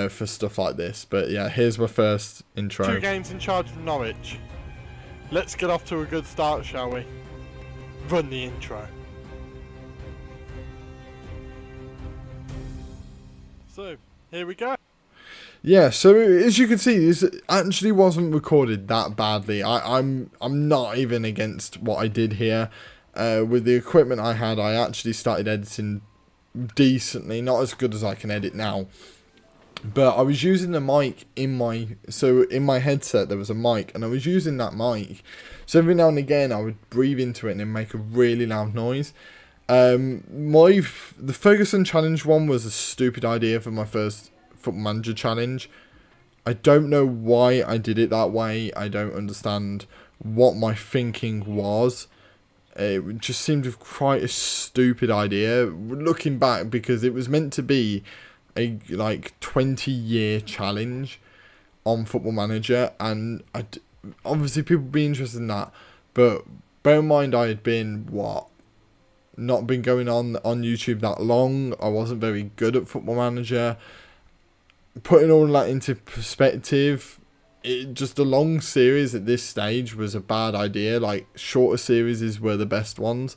for stuff like this. But yeah, here's my first intro. 2 games in charge of Norwich. Let's get off to a good start, shall we? Run the intro. So, here we go. Yeah, so as you can see, this actually wasn't recorded that badly. I'm not even against what I did here. With the equipment I had, I actually started editing decently. Not as good as I can edit now. But I was using the mic in my headset there was a mic, and I was using that mic. So every now and again I would breathe into it and then make a really loud noise. The Ferguson challenge one was a stupid idea for my first Football Manager challenge. I don't know why I did it that way. I don't understand what my thinking was. It just seemed quite a stupid idea looking back, because it was meant to be a 20-year challenge on Football Manager, and obviously people would be interested in that. But bear in mind, I had been not been going on YouTube that long. I wasn't very good at Football Manager. Putting all that into perspective, just a long series at this stage was a bad idea. Like, shorter series were the best ones.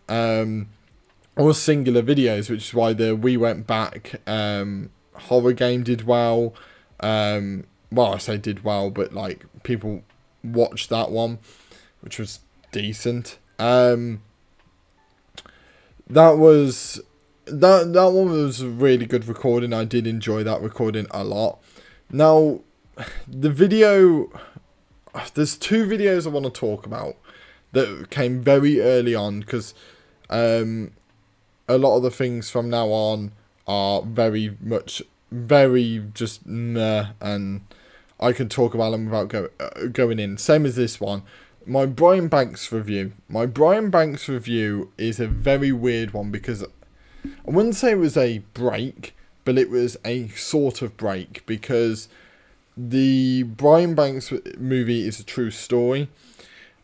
Or singular videos, which is why We Went Back horror game did well. Well, I say did well, but like people watched that one, which was decent. That one was a really good recording. I did enjoy that recording a lot. Now, the video, there's 2 videos I want to talk about that came very early on, because a lot of the things from now on are very just meh, and I can talk about them without going in. Same as this one. My Brian Banks review. My Brian Banks review is a very weird one, because I wouldn't say it was a break, but it was a sort of break, because the Brian Banks movie is a true story,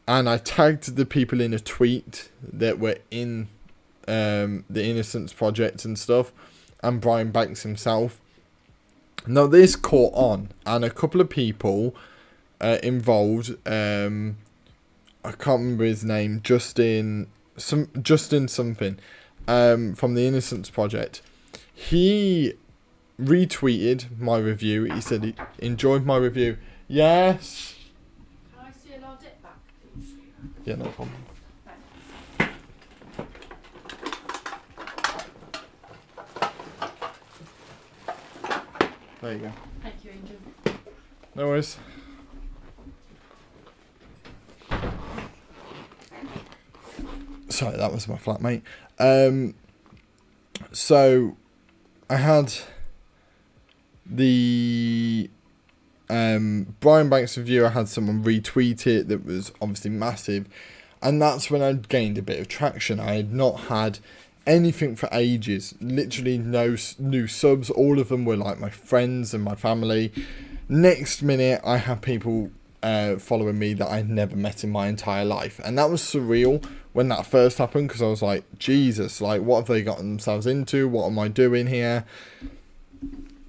and I tagged the people in a tweet that were in the Innocence Project and stuff, and Brian Banks himself. Now this caught on, and a couple of people involved. I can't remember his name. Justin something from the Innocence Project. He retweeted my review. He said he enjoyed my review. Yes. Can I see a lot it back, please? Yeah, no problem. There you go. Thank you, Angel. No worries. Sorry, that was my flatmate. So I had the Brian Banks review. I had someone retweet it that was obviously massive, and that's when I gained a bit of traction. I had not had anything for ages, literally no new subs. All of them were like my friends and my family. Next minute I had people following me that I'd never met in my entire life, and that was surreal when that first happened, because I was like, Jesus, like, what have they gotten themselves into? What am I doing here?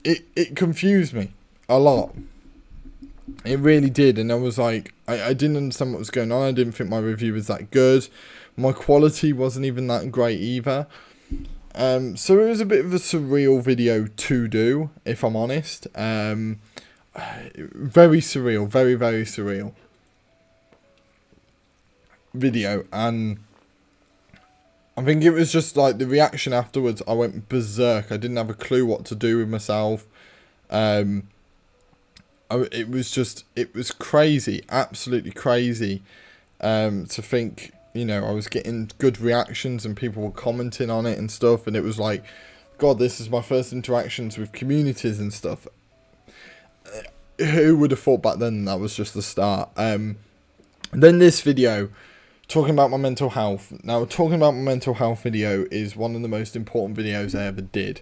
It confused me a lot. It really did. And I was like, I didn't understand what was going on. I didn't think my review was that good. My quality wasn't even that great either. So it was a bit of a surreal video to do, if I'm honest. Very surreal, very, very surreal video. And I think it was just like the reaction afterwards. I went berserk. I didn't have a clue what to do with myself. It was crazy, absolutely crazy, to think, you know, I was getting good reactions and people were commenting on it and stuff, and it was like, God, this is my first interactions with communities and stuff. Who would have thought back then that was just the start? Then this video, talking about my mental health. Now, talking about my mental health video is one of the most important videos I ever did.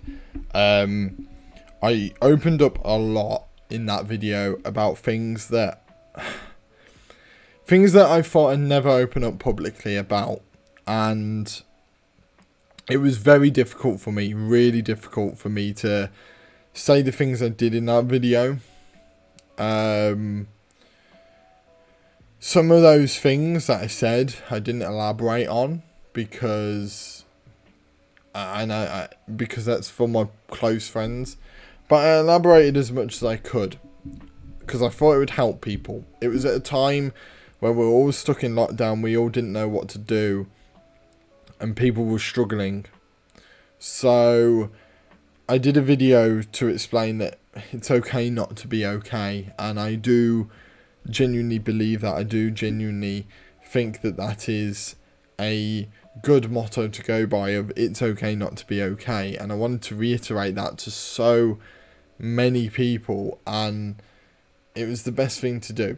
I opened up a lot in that video about things that I thought I'd never open up publicly about, and it was very difficult for me, really difficult for me to say the things I did in that video. Some of those things that I said I didn't elaborate on because because that's for my close friends, but I elaborated as much as I could because I thought it would help people. It was at a time where we were all stuck in lockdown. We all didn't know what to do, and people were struggling. So I did a video to explain that it's okay not to be okay, and I do genuinely believe that. I do genuinely think that that is a good motto to go by, of it's okay not to be okay. And I wanted to reiterate that to so many people, and it was the best thing to do.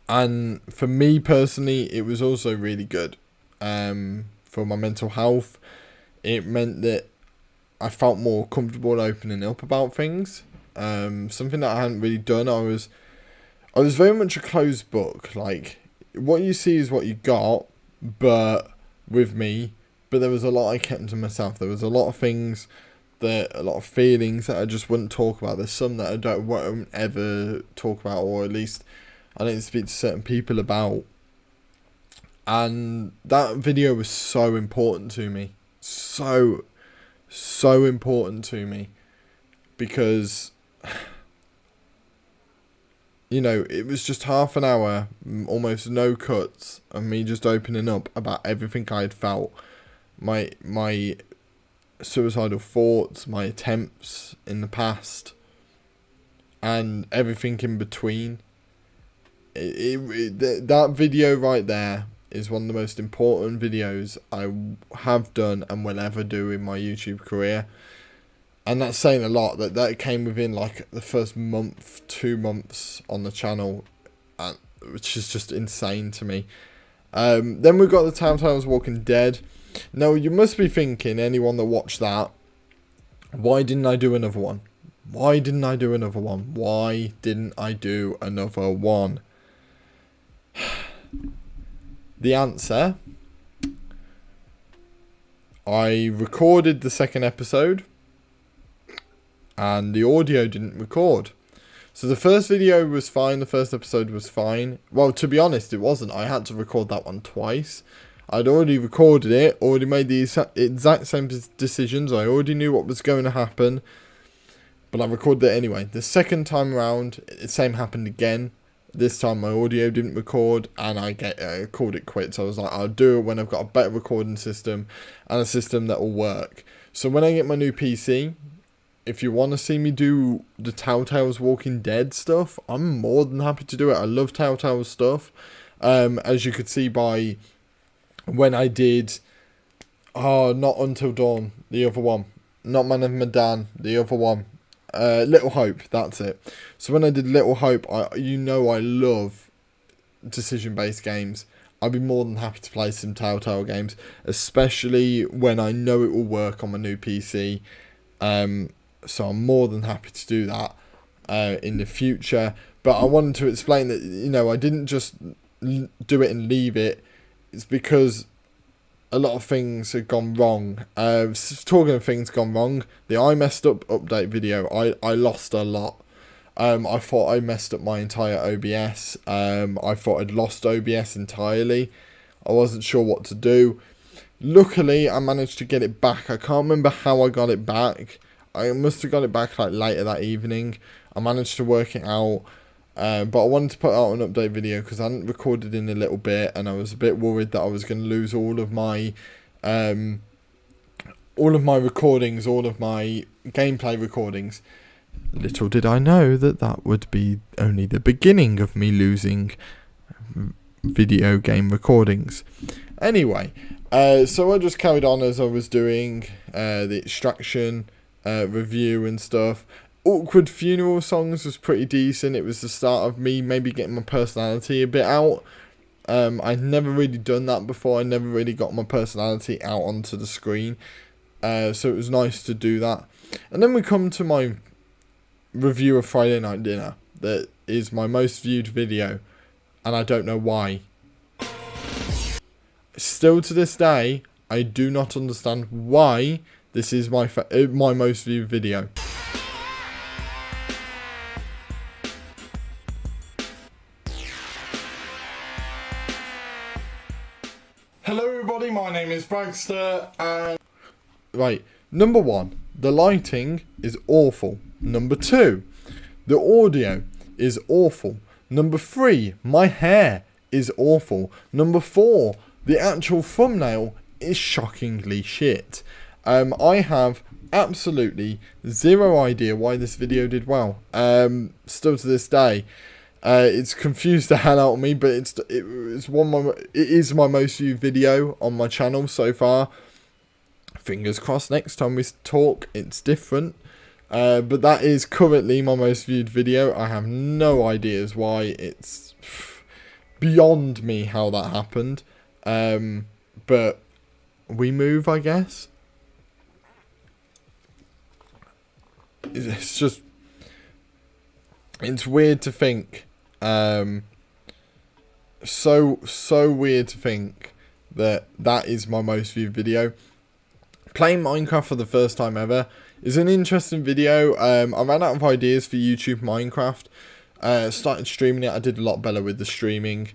And for me personally, it was also really good for my mental health. It meant that I felt more comfortable opening up about things, something that I hadn't really done. I was very much a closed book. Like, what you see is what you got, but with me. But there was a lot I kept to myself. There was a lot of things, a lot of feelings that I just wouldn't talk about. There's some that I won't ever talk about, or at least I don't speak to certain people about. And that video was so important to me. So important to me. Because, you know, it was just half an hour, almost no cuts, of me just opening up about everything I had felt. My suicidal thoughts, my attempts in the past, and everything in between. That video right there is one of the most important videos I have done and will ever do in my YouTube career. And that's saying a lot. That came within like the first month, 2 months on the channel, which is just insane to me. Then we've got the Telltale's Walking Dead. Now, you must be thinking, anyone that watched that, why didn't I do another one? Why didn't I do another one? Why didn't I do another one? The answer I recorded the second episode and the audio didn't record. So the first video was fine, the first episode was fine. Well, to be honest, it wasn't. I had to record that one twice. I'd already recorded it, already made the exact same decisions. I already knew what was going to happen, but I recorded it anyway. The second time around, the same happened again. This time my audio didn't record, and I called it quits. I was like, I'll do it when I've got a better recording system and a system that will work. So when I get my new PC, if you want to see me do the Telltale's Walking Dead stuff, I'm more than happy to do it. I love Telltale's stuff. As you could see by when I did Not Until Dawn, the other one. Not Man of Medan, the other one. Little Hope, that's it. So when I did Little Hope, I love decision-based games. I'd be more than happy to play some Telltale games, especially when I know it will work on my new PC. So I'm more than happy to do that in the future. But I wanted to explain that, I didn't just do it and leave it. It's because a lot of things have gone wrong. Talking of things gone wrong, the I messed up update video, I lost a lot. I thought I messed up my entire OBS. I thought I'd lost OBS entirely. I wasn't sure what to do. Luckily, I managed to get it back. I can't remember how I got it back. I must have got it back like later that evening. I managed to work it out. But I wanted to put out an update video because I hadn't recorded in a little bit, and I was a bit worried that I was going to lose all of my recordings, all of my gameplay recordings. Little did I know that would be only the beginning of me losing video game recordings. Anyway, so I just carried on as I was doing the Extraction review and stuff. Awkward Funeral Songs was pretty decent. It was the start of me maybe getting my personality a bit out. I'd never really done that before. I never really got my personality out onto the screen. So it was nice to do that. And then we come to my review of Friday Night Dinner. That is my most viewed video. And I don't know why. Still to this day, I do not understand why this is my most viewed video. Hello everybody, my name is Bragster, and... Right, number 1, the lighting is awful. Number 2, the audio is awful. Number 3, my hair is awful. Number 4, the actual thumbnail is shockingly shit. I have absolutely zero idea why this video did well. Still to this day. It's confused the hell out of me, but it is my most viewed video on my channel so far. Fingers crossed next time we talk it's different. But that is currently my most viewed video. I have no ideas why. It's beyond me how that happened. But we move, I guess. It's just... It's weird to think. So weird to think that is my most viewed video. Playing Minecraft for the first time ever is an interesting video. I ran out of ideas for YouTube Minecraft. Started streaming it. I did a lot better with the streaming,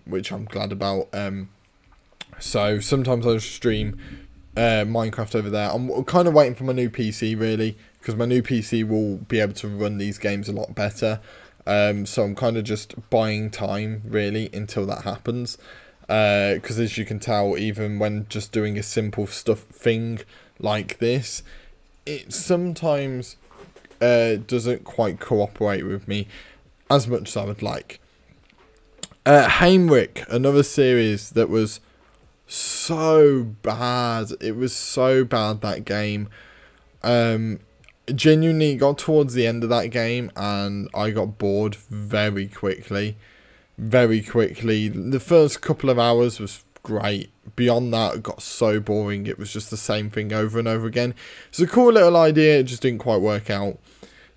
which I'm glad about. So sometimes I'll stream Minecraft over there. I'm kind of waiting for my new PC really, because my new PC will be able to run these games a lot better. So I'm kind of just buying time really until that happens. Because as you can tell, even when just doing a simple thing like this, it sometimes doesn't quite cooperate with me as much as I would like. Heimrich, another series that was so bad. It was so bad, that game. Genuinely got towards the end of that game and I got bored very quickly. The first couple of hours was great. Beyond that, it got so boring. It was just the same thing over and over again. It's a cool little idea, it just didn't quite work out.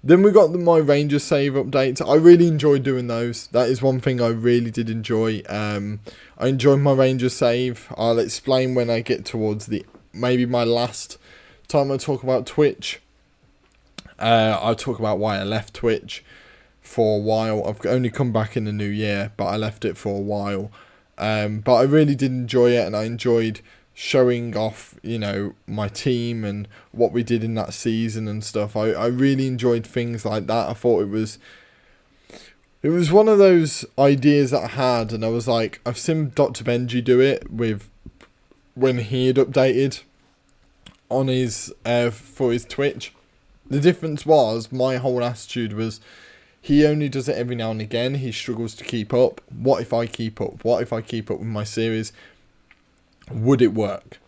Then we got my Ranger save updates. I really enjoyed doing those. That is one thing I really did enjoy. I enjoyed my Ranger save. I'll explain when I get towards maybe my last time I talk about Twitch. I'll talk about why I left Twitch for a while. I've only come back in the new year, but I left it for a while. But I really did enjoy it, and I enjoyed showing off, you know, my team and what we did in that season and stuff. I really enjoyed things like that. I thought it was one of those ideas that I had, and I was like, I've seen Dr. Benji do it with when he had updated on his for his Twitch. The difference was, my whole attitude was, he only does it every now and again. He struggles to keep up. What if I keep up? What if I keep up with my series? Would it work?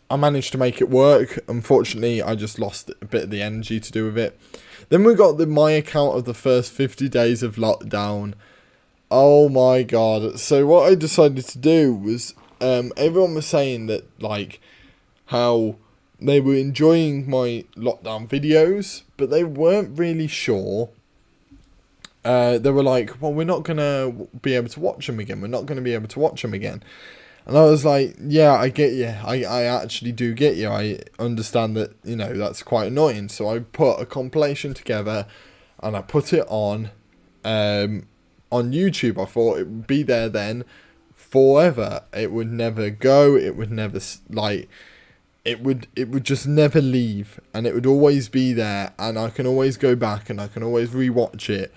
I managed to make it work. Unfortunately, I just lost a bit of the energy to do with it. Then we got my account of the first 50 days of lockdown. Oh my god. So what I decided to do was, everyone was saying that, like, how they were enjoying my lockdown videos, but they weren't really sure. They were like, well, we're not going to be able to watch them again. We're not going to be able to watch them again. And I was like, yeah, I get you. I actually do get you. I understand that, you know, that's quite annoying. So I put a compilation together and I put it on YouTube. I thought it would be there then forever. It would never go. It would never, like, it would just never leave. And it would always be there. And I can always go back and I can always rewatch it.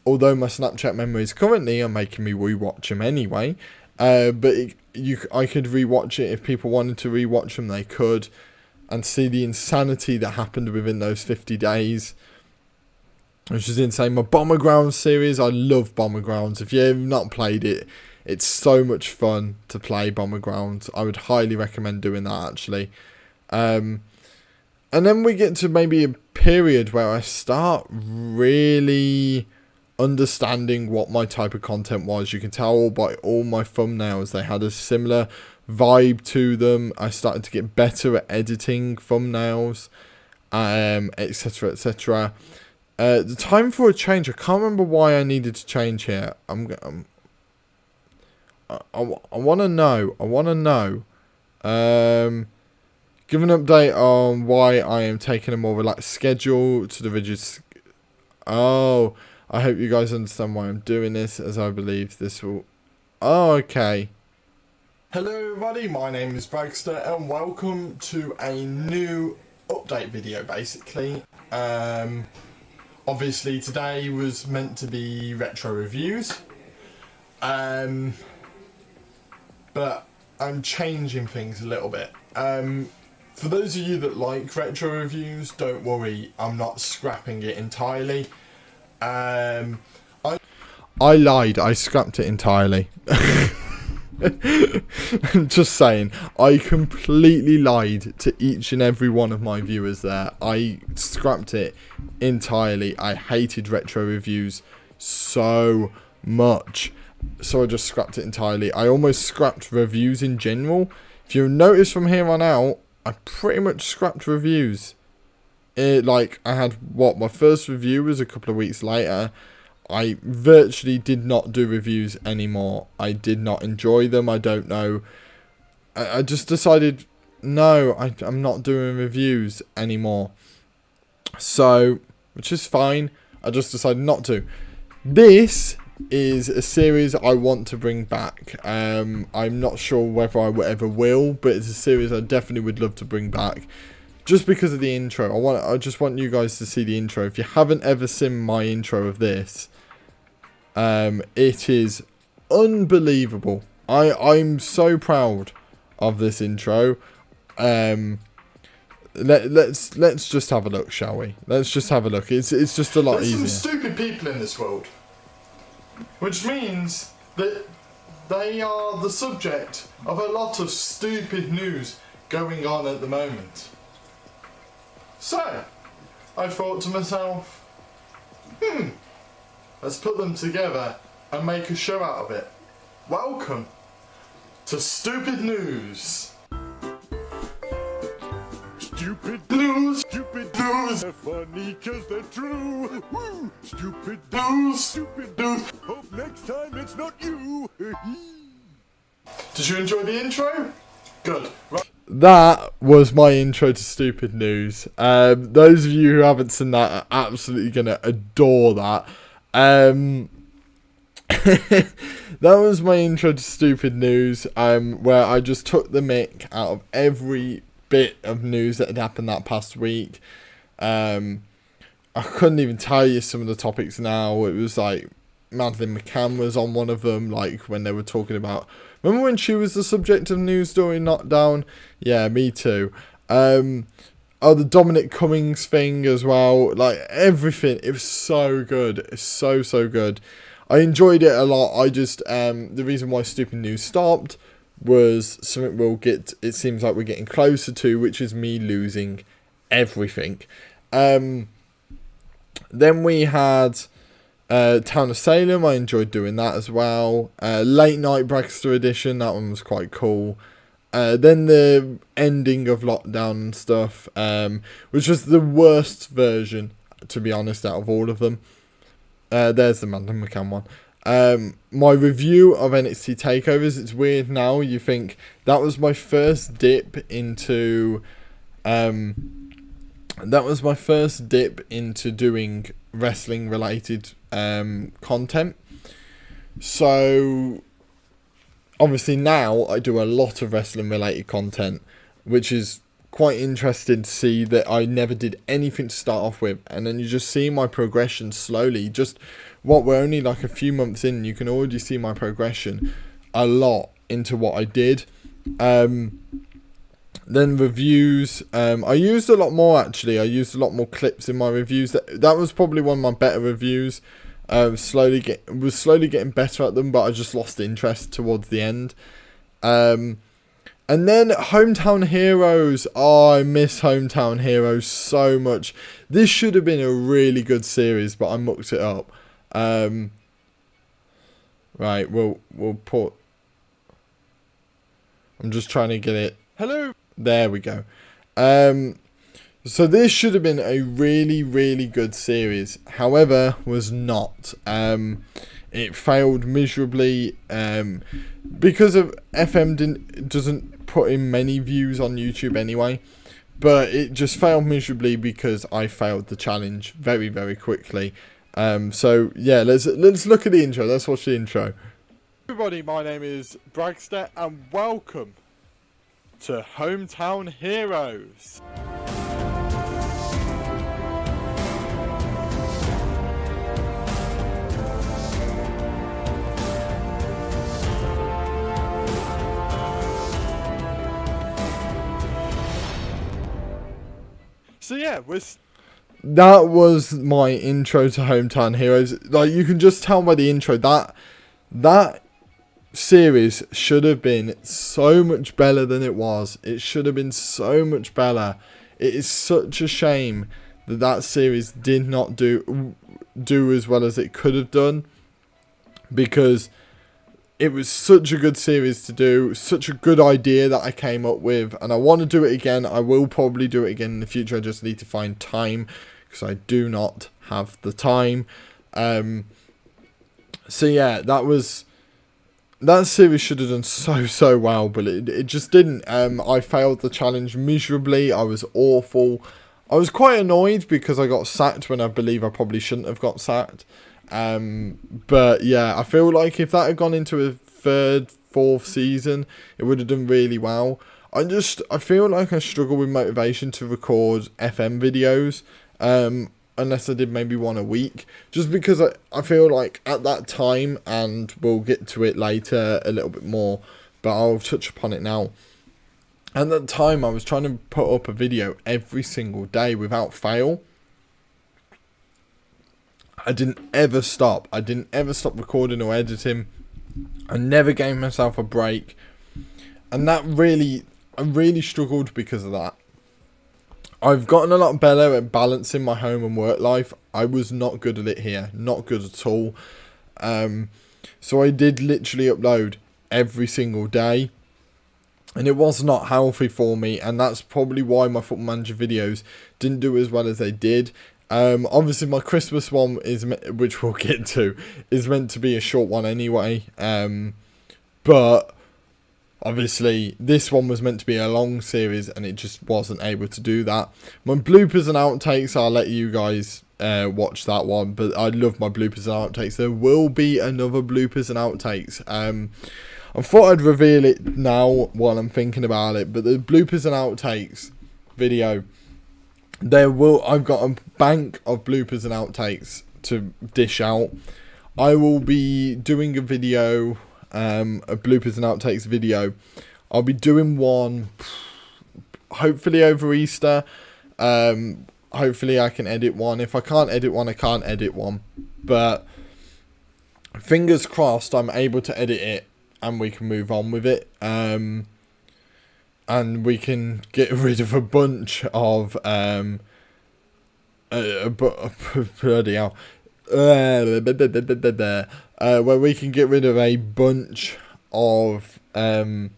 Although my Snapchat memories currently are making me rewatch them anyway. But I could rewatch it. If people wanted to rewatch them, they could, and see the insanity that happened within those 50 days, which is insane. My Bomber Grounds series, I love Bomber Grounds. If you've not played it, it's so much fun to play Bomber Grounds. I would highly recommend doing that, actually. And then we get to maybe a period where I start really understanding what my type of content was. You can tell by all my thumbnails, they had a similar vibe to them. I started to get better at editing thumbnails, etc, etc. The time for a change, I can't remember why I needed to change here. I want to know. Give an update on why I am taking a more relaxed schedule to the rigid. Oh, I hope you guys understand why I'm doing this, as I believe this will... Oh, okay. Hello everybody, my name is Bragster and welcome to a new update video, basically. Obviously today was meant to be retro reviews. But I'm changing things a little bit. For those of you that like retro reviews, don't worry, I'm not scrapping it entirely. I lied. I scrapped it entirely. I'm just saying. I completely lied to each and every one of my viewers there. I scrapped it entirely. I hated retro reviews so much. So I just scrapped it entirely. I almost scrapped reviews in general. If you notice from here on out, I pretty much scrapped reviews. Like, I had, my first review was a couple of weeks later. I virtually did not do reviews anymore. I did not enjoy them. I don't know. I just decided, no, I'm not doing reviews anymore. So, which is fine. I just decided not to. This is a series I want to bring back. I'm not sure whether I ever will, but it's a series I definitely would love to bring back. Just because of the intro. I just want you guys to see the intro. If you haven't ever seen my intro of this, it is unbelievable. I'm so proud of this intro. Let's just have a look, shall we? Let's just have a look. It's just a lot easier. There's some stupid people in this world, which means that they are the subject of a lot of stupid news going on at the moment. So, I thought to myself, let's put them together and make a show out of it. Welcome to Stupid News. Stupid News. Stupid News. They're funny cause they're true. Woo! Stupid News. Stupid News. Hope next time it's not you. Did you enjoy the intro? Good. Right. that was my intro to stupid news. Those of you who haven't seen that are absolutely gonna adore that. That was my intro to stupid news, where I just took the mick out of every bit of news that had happened that past week. I couldn't even tell you some of the topics now. It was like Madeleine McCann was on one of them, like when they were talking about, remember when she was the subject of news during lockdown? Yeah, me too. Oh, the Dominic Cummings thing as well, like everything. It was so good. It's so good. I enjoyed it a lot. I just the reason why stupid news stopped was something it seems like we're getting closer to, which is me losing everything. Then we had Town of Salem. I enjoyed doing that as well. Late Night Bragster edition, that one was quite cool. Then the ending of lockdown and stuff, which was the worst version, to be honest, out of all of them. There's the Madeleine McCann one. My review of NXT takeovers. It's weird now. You think that was my first dip into doing wrestling related content. So obviously now I do a lot of wrestling related content, which is quite interesting to see that I never did anything to start off with, and then you just see my progression slowly. Just we're only like a few months in, you can already see my progression a lot into what I did. Then reviews, I used a lot more actually. I used a lot more clips in my reviews. That was probably one of my better reviews. Was slowly getting better at them, but I just lost interest towards the end. And then Hometown Heroes. Oh, I miss Hometown Heroes so much. This should have been a really good series, but I mucked it up. Right, we'll put. I'm just trying to get it. Hello. There we go. So this should have been a really good series. However, was not. It failed miserably because of FM doesn't put in many views on YouTube anyway. But it just failed miserably because I failed the challenge very quickly. So yeah, let's look at the intro. Let's watch the intro. Everybody, my name is Bragster and welcome to Hometown Heroes. So yeah, that was my intro to Hometown Heroes. Like, you can just tell by the intro that series should have been so much better than it was. It should have been so much better. It is such a shame that series did not do as well as it could have done, because it was such a good series to do, such a good idea that I came up with, and I want to do it again. I will probably do it again in the future. I just need to find time, because I do not have the time. So yeah, that series should have done so well, but it just didn't. I failed the challenge miserably. I was awful. I was quite annoyed because I got sacked when I believe I probably shouldn't have got sacked. But yeah, I feel like if that had gone into a third, fourth season, it would have done really well. I feel like I struggle with motivation to record FM videos, unless I did maybe one a week, just because I feel like at that time, and we'll get to it later a little bit more, but I'll touch upon it now. At that time, I was trying to put up a video every single day without fail. I didn't ever stop. I didn't ever stop recording or editing. I never gave myself a break. And I really struggled because of that. I've gotten a lot better at balancing my home and work life. I was not good at it here. Not good at all. So I did literally upload every single day. And it was not healthy for me. And that's probably why my Football Manager videos didn't do as well as they did. Obviously my Christmas one which we'll get to, is meant to be a short one anyway. But Obviously, this one was meant to be a long series and it just wasn't able to do that. My bloopers and outtakes, I'll let you guys watch that one, but I love my bloopers and outtakes. There will be another bloopers and outtakes. I thought I'd reveal it now while I'm thinking about it, but the bloopers and outtakes video, I've got a bank of bloopers and outtakes to dish out. I will be doing a video, a bloopers and outtakes video. I'll be doing one hopefully over Easter. Hopefully I can edit one. If I can't edit one, I can't edit one. But fingers crossed I'm able to edit it and we can move on with it. And we can get rid of a bunch of bloody hell. Where we can get rid of a bunch of different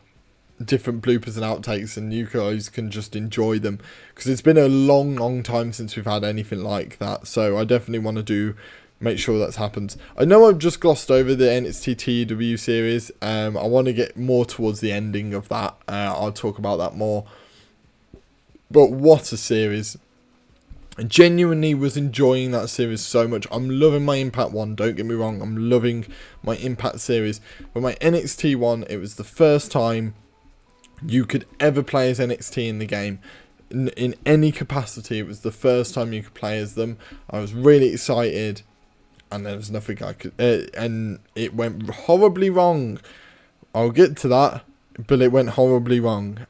bloopers and outtakes, and you guys can just enjoy them, because it's been a long time since we've had anything like that. So I definitely want to make sure that happens. I know I've just glossed over the NXT TW series. I want to get more towards the ending of that. I'll talk about that more. But what a series. I genuinely was enjoying that series so much. I'm loving my Impact one, don't get me wrong. I'm loving my Impact series. But my NXT one, it was the first time you could ever play as NXT in the game. In any capacity, it was the first time you could play as them. I was really excited. And there was nothing I could... and it went horribly wrong. I'll get to that. But it went horribly wrong.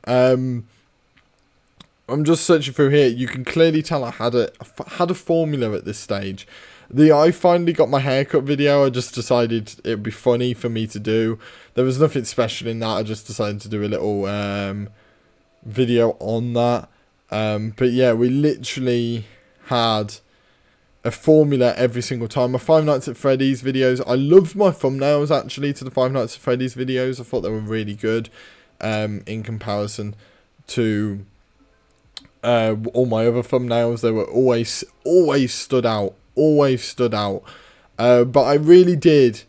I'm just searching through here. You can clearly tell I had a formula at this stage. I finally got my haircut video. I just decided it would be funny for me to do. There was nothing special in that. I just decided to do a little video on that. But yeah, we literally had a formula every single time. My Five Nights at Freddy's videos, I loved my thumbnails actually to the Five Nights at Freddy's videos. I thought they were really good in comparison to all my other thumbnails. They were always stood out, but I really did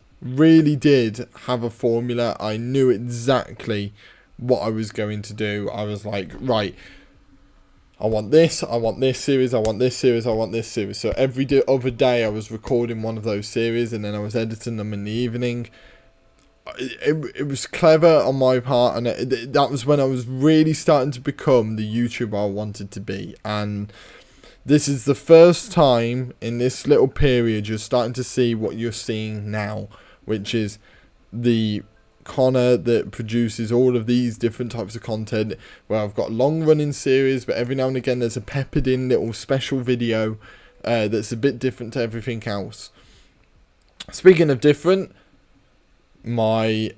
have a formula. I knew exactly what I was going to do. I was like, right, I want this series, I want this series, I want this series. So every other day I was recording one of those series, and then I was editing them in the evening. It was clever on my part, and that was when I was really starting to become the YouTuber I wanted to be. And this is the first time in this little period you're starting to see what you're seeing now, which is the Connor that produces all of these different types of content, where I've got long running series, but every now and again there's a peppered in little special video that's a bit different to everything else. Speaking of different, my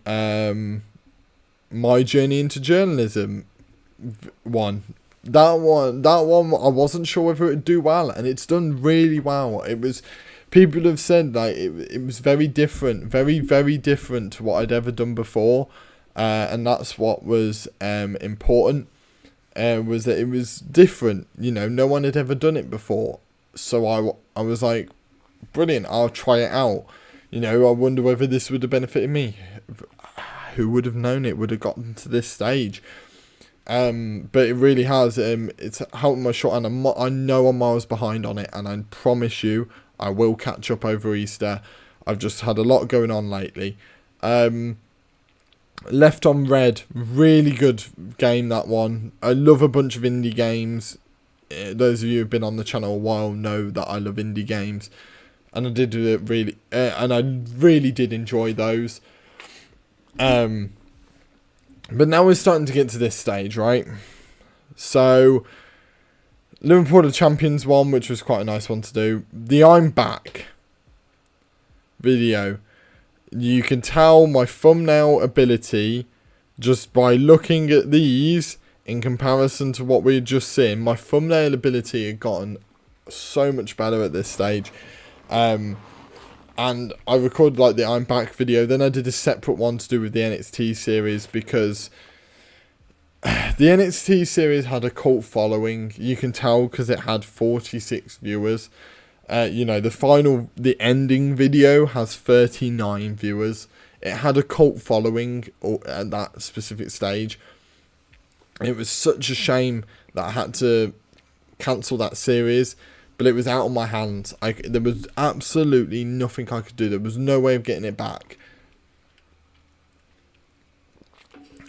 journey into journalism one I wasn't sure whether it would do well, and it's done really well. People have said like it was very different, very different to what I'd ever done before, and that's what was important, was that it was different. You know, no one had ever done it before, so I was like, brilliant, I'll try it out. You know, I wonder whether this would have benefited me. Who would have known it would have gotten to this stage? But it really has. It's helped my shot, and I know I'm miles behind on it, and I promise you I will catch up over Easter. I've just had a lot going on lately. Left on Red, really good game, that one. I love a bunch of indie games. Those of you who've been on the channel a while know that I love indie games, and I did do it really, and I really did enjoy those. But now we're starting to get to this stage, right? So, Liverpool the Champions one, which was quite a nice one to do. The I'm Back video. You can tell my thumbnail ability just by looking at these in comparison to what we had just seen. My thumbnail ability had gotten so much better at this stage. And I recorded like the I'm Back video. Then I did a separate one to do with the NXT series, because the NXT series had a cult following. You can tell because it had 46 viewers. You know, the ending video has 39 viewers. It had a cult following at that specific stage. It was such a shame that I had to cancel that series, but it was out of my hands. There was absolutely nothing I could do. There was no way of getting it back.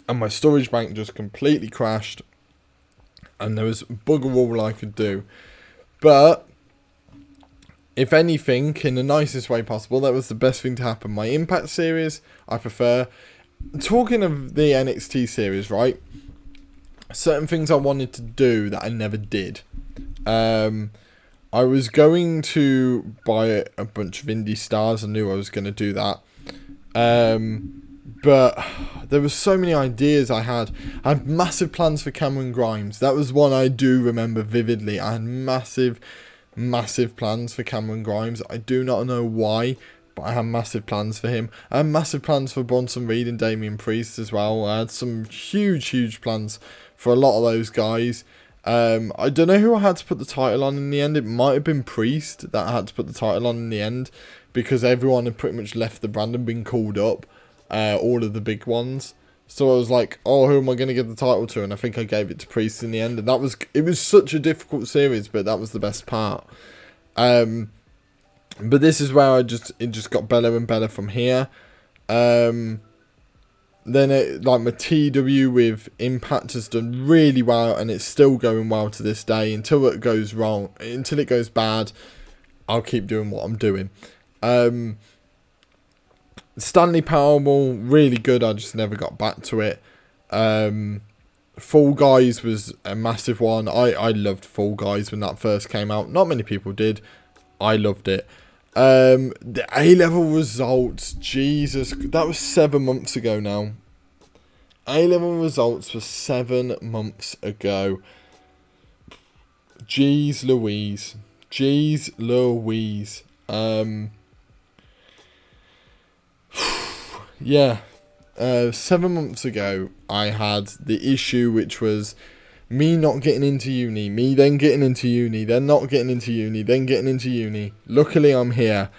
And my storage bank just completely crashed, and there was bugger all I could do. But if anything, in the nicest way possible, that was the best thing to happen. My Impact series, I prefer. Talking of the NXT series, right? Certain things I wanted to do that I never did. I was going to buy a bunch of indie stars. I knew I was going to do that. But there were so many ideas I had. I had massive plans for Cameron Grimes. That was one I do remember vividly. I had massive plans for Cameron Grimes. I do not know why, but I had massive plans for him. I had massive plans for Bronson Reed and Damian Priest as well. I had some huge plans for a lot of those guys. I don't know who I had to put the title on in the end. It might have been Priest that I had to put the title on in the end, because everyone had pretty much left the brand and been called up. All of the big ones. So I was like, oh, who am I going to give the title to? And I think I gave it to Priest in the end. And it was such a difficult series, but that was the best part. But this is where it just got better and better from here. Then my TW with Impact has done really well, and it's still going well to this day. Until it goes wrong, until it goes bad, I'll keep doing what I'm doing. Stanley Powerball, really good. I just never got back to it. Fall Guys was a massive one. I loved Fall Guys when that first came out. Not many people did. I loved it. The A-level results, Jesus, that was 7 months ago now. A-level results were 7 months ago. Jeez Louise. Yeah, 7 months ago, I had the issue, which was me not getting into uni, me then getting into uni, then not getting into uni, then getting into uni. Luckily, I'm here,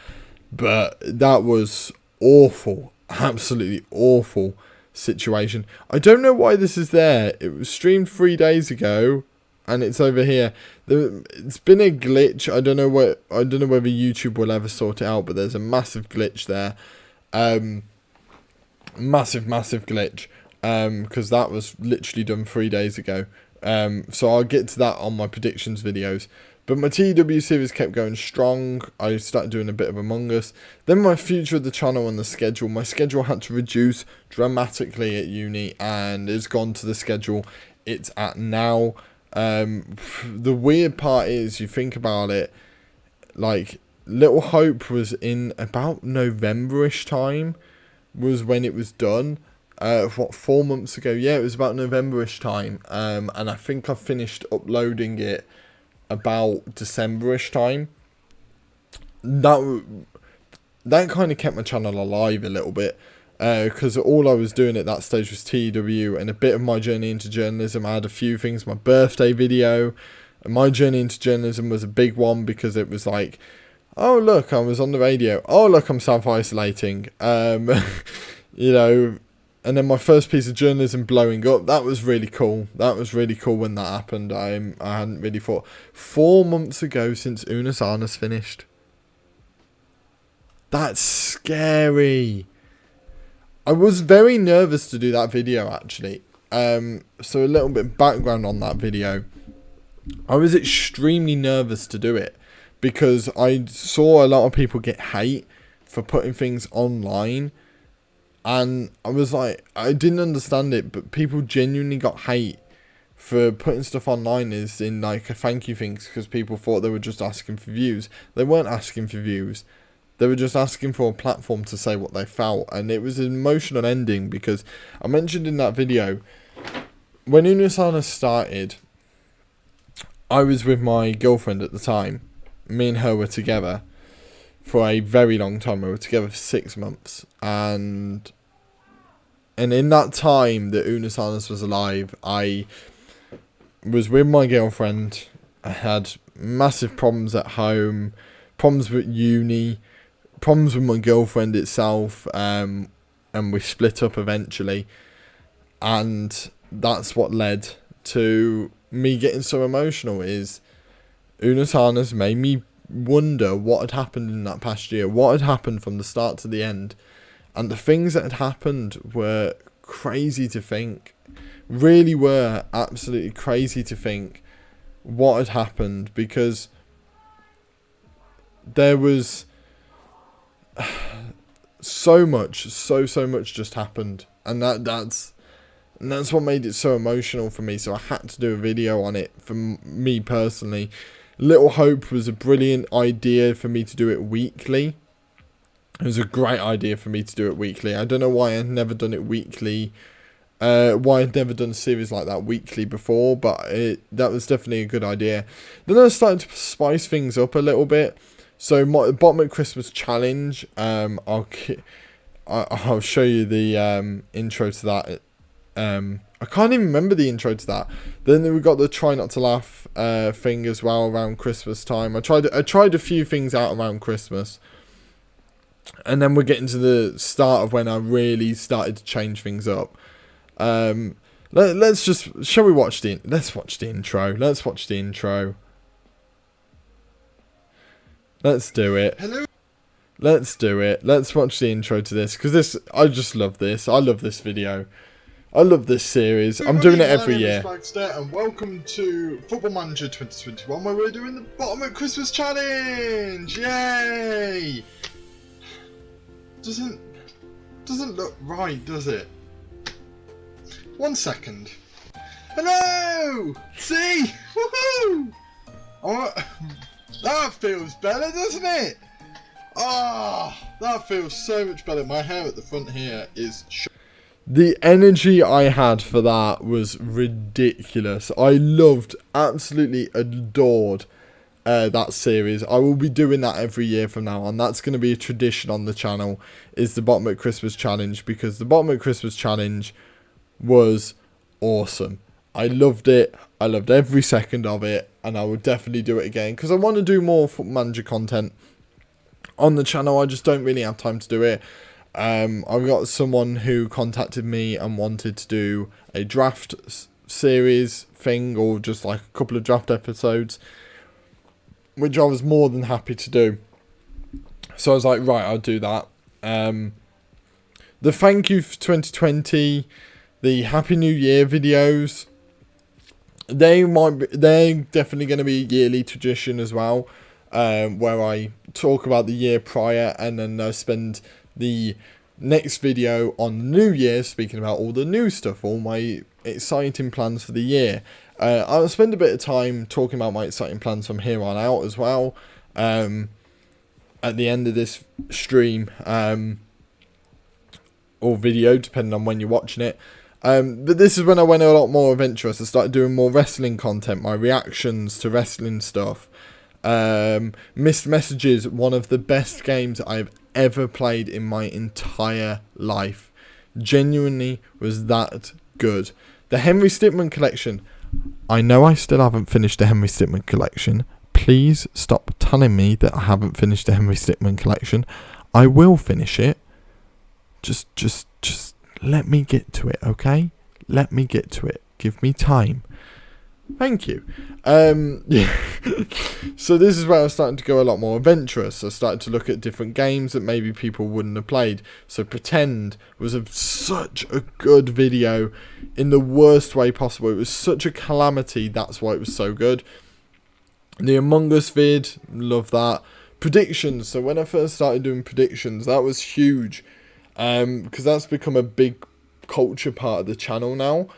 but that was awful, absolutely awful situation. I don't know why this is there. It was streamed 3 days ago, and it's over here. It's been a glitch. I don't know whether YouTube will ever sort it out, but there's a massive glitch there. Massive glitch, because that was literally done 3 days ago. So I'll get to that on my predictions videos. But my TW series kept going strong. I started doing a bit of Among Us. Then my future of the channel and the schedule. My schedule had to reduce dramatically at uni, and it's gone to the schedule it's at now. The weird part is, you think about it, like, Little Hope was in about November-ish time, was when it was done. 4 months ago? Yeah, it was about November-ish time. And I think I finished uploading it about December-ish time. That kind of kept my channel alive a little bit, because all I was doing at that stage was TW and a bit of my journey into journalism. I had a few things, my birthday video, and my journey into journalism was a big one, because it was like, oh look, I was on the radio, oh look, I'm self-isolating, you know. And then my first piece of journalism blowing up, that was really cool. That was really cool when that happened. I hadn't really thought. 4 months ago since Unasana's finished. That's scary. I was very nervous to do that video, actually. So a little bit of background on that video. I was extremely nervous to do it, because I saw a lot of people get hate for putting things online. And I was like, I didn't understand it, but people genuinely got hate for putting stuff online as in like a thank you thing, because people thought they were just asking for views. They weren't asking for views. They were just asking for a platform to say what they felt. And it was an emotional ending, because I mentioned in that video, when Unasana started, I was with my girlfriend at the time. Me and her were together for a very long time. We were together for 6 months, and in that time that Unasanas was alive, I was with my girlfriend. I had massive problems at home, problems with uni, problems with my girlfriend itself. and we split up eventually, and that's what led to me getting so emotional. Is Unasana's made me wonder what had happened in that past year, what had happened from the start to the end, and the things that had happened were crazy to think, really were absolutely crazy to think what had happened, because there was so much just happened, and that's what made it so emotional for me. So I had to do a video on it for me personally. Little Hope was a brilliant idea for me to do it weekly. It was a great idea for me to do it weekly. I don't know why I'd never done it weekly. Why I'd never done a series like that weekly before, but that was definitely a good idea. Then I started to spice things up a little bit. So my Bottom at Christmas challenge, I'll show you the intro to that. I can't even remember the intro to that. Then we got the Try Not to Laugh thing as well around Christmas time. I tried a few things out around Christmas, and then we're getting to the start of when I really started to change things up. Let's watch the intro. Let's watch the intro. Let's do it. Hello. Let's do it. Let's watch the intro to this, because I just love this. I love this video. I love this series. I'm doing it every year. My name is Bragster, and welcome to Football Manager 2021, where we're doing the Bottom at Christmas challenge. Yay! Doesn't look right, does it? 1 second. Hello! See? Woohoo! Oh, that feels better, doesn't it? Ah, that feels so much better. My hair at the front here is the energy I had for that was ridiculous. I loved, absolutely adored that series. I will be doing that every year from now on. That's going to be a tradition on the channel, is the Bottom at Christmas challenge, because the Bottom at Christmas challenge was awesome. I loved it. I loved every second of it, and I will definitely do it again, because I want to do more Football Manager content on the channel. I just don't really have time to do it. I've got someone who contacted me and wanted to do a draft series thing, or just like a couple of draft episodes, which I was more than happy to do. So I was like, right, I'll do that. The thank you for 2020, the Happy New Year videos, they're definitely going to be a yearly tradition as well, where I talk about the year prior, and then I spend the next video on the new year speaking about all the new stuff, all my exciting plans for the year. I'll spend a bit of time talking about my exciting plans from here on out as well, at the end of this stream, or video, depending on when you're watching it. But this is when I went a lot more adventurous. I started doing more wrestling content, my reactions to wrestling stuff. Missed Messages, one of the best games I've ever played in my entire life. Genuinely was that good. The Henry Stickmin collection. I know I still haven't finished the Henry Stickmin collection. Please stop telling me that I haven't finished the Henry Stickmin collection. I will finish it. Just let me get to it, okay? Let me get to it. Give me time. Thank you. Yeah. So this is where I was starting to go a lot more adventurous. I started to look at different games that maybe people wouldn't have played. So Pretend was such a good video in the worst way possible. It was such a calamity. That's why it was so good. The Among Us vid, love that. Predictions. So when I first started doing predictions, that was huge. Because that's become a big culture part of the channel now.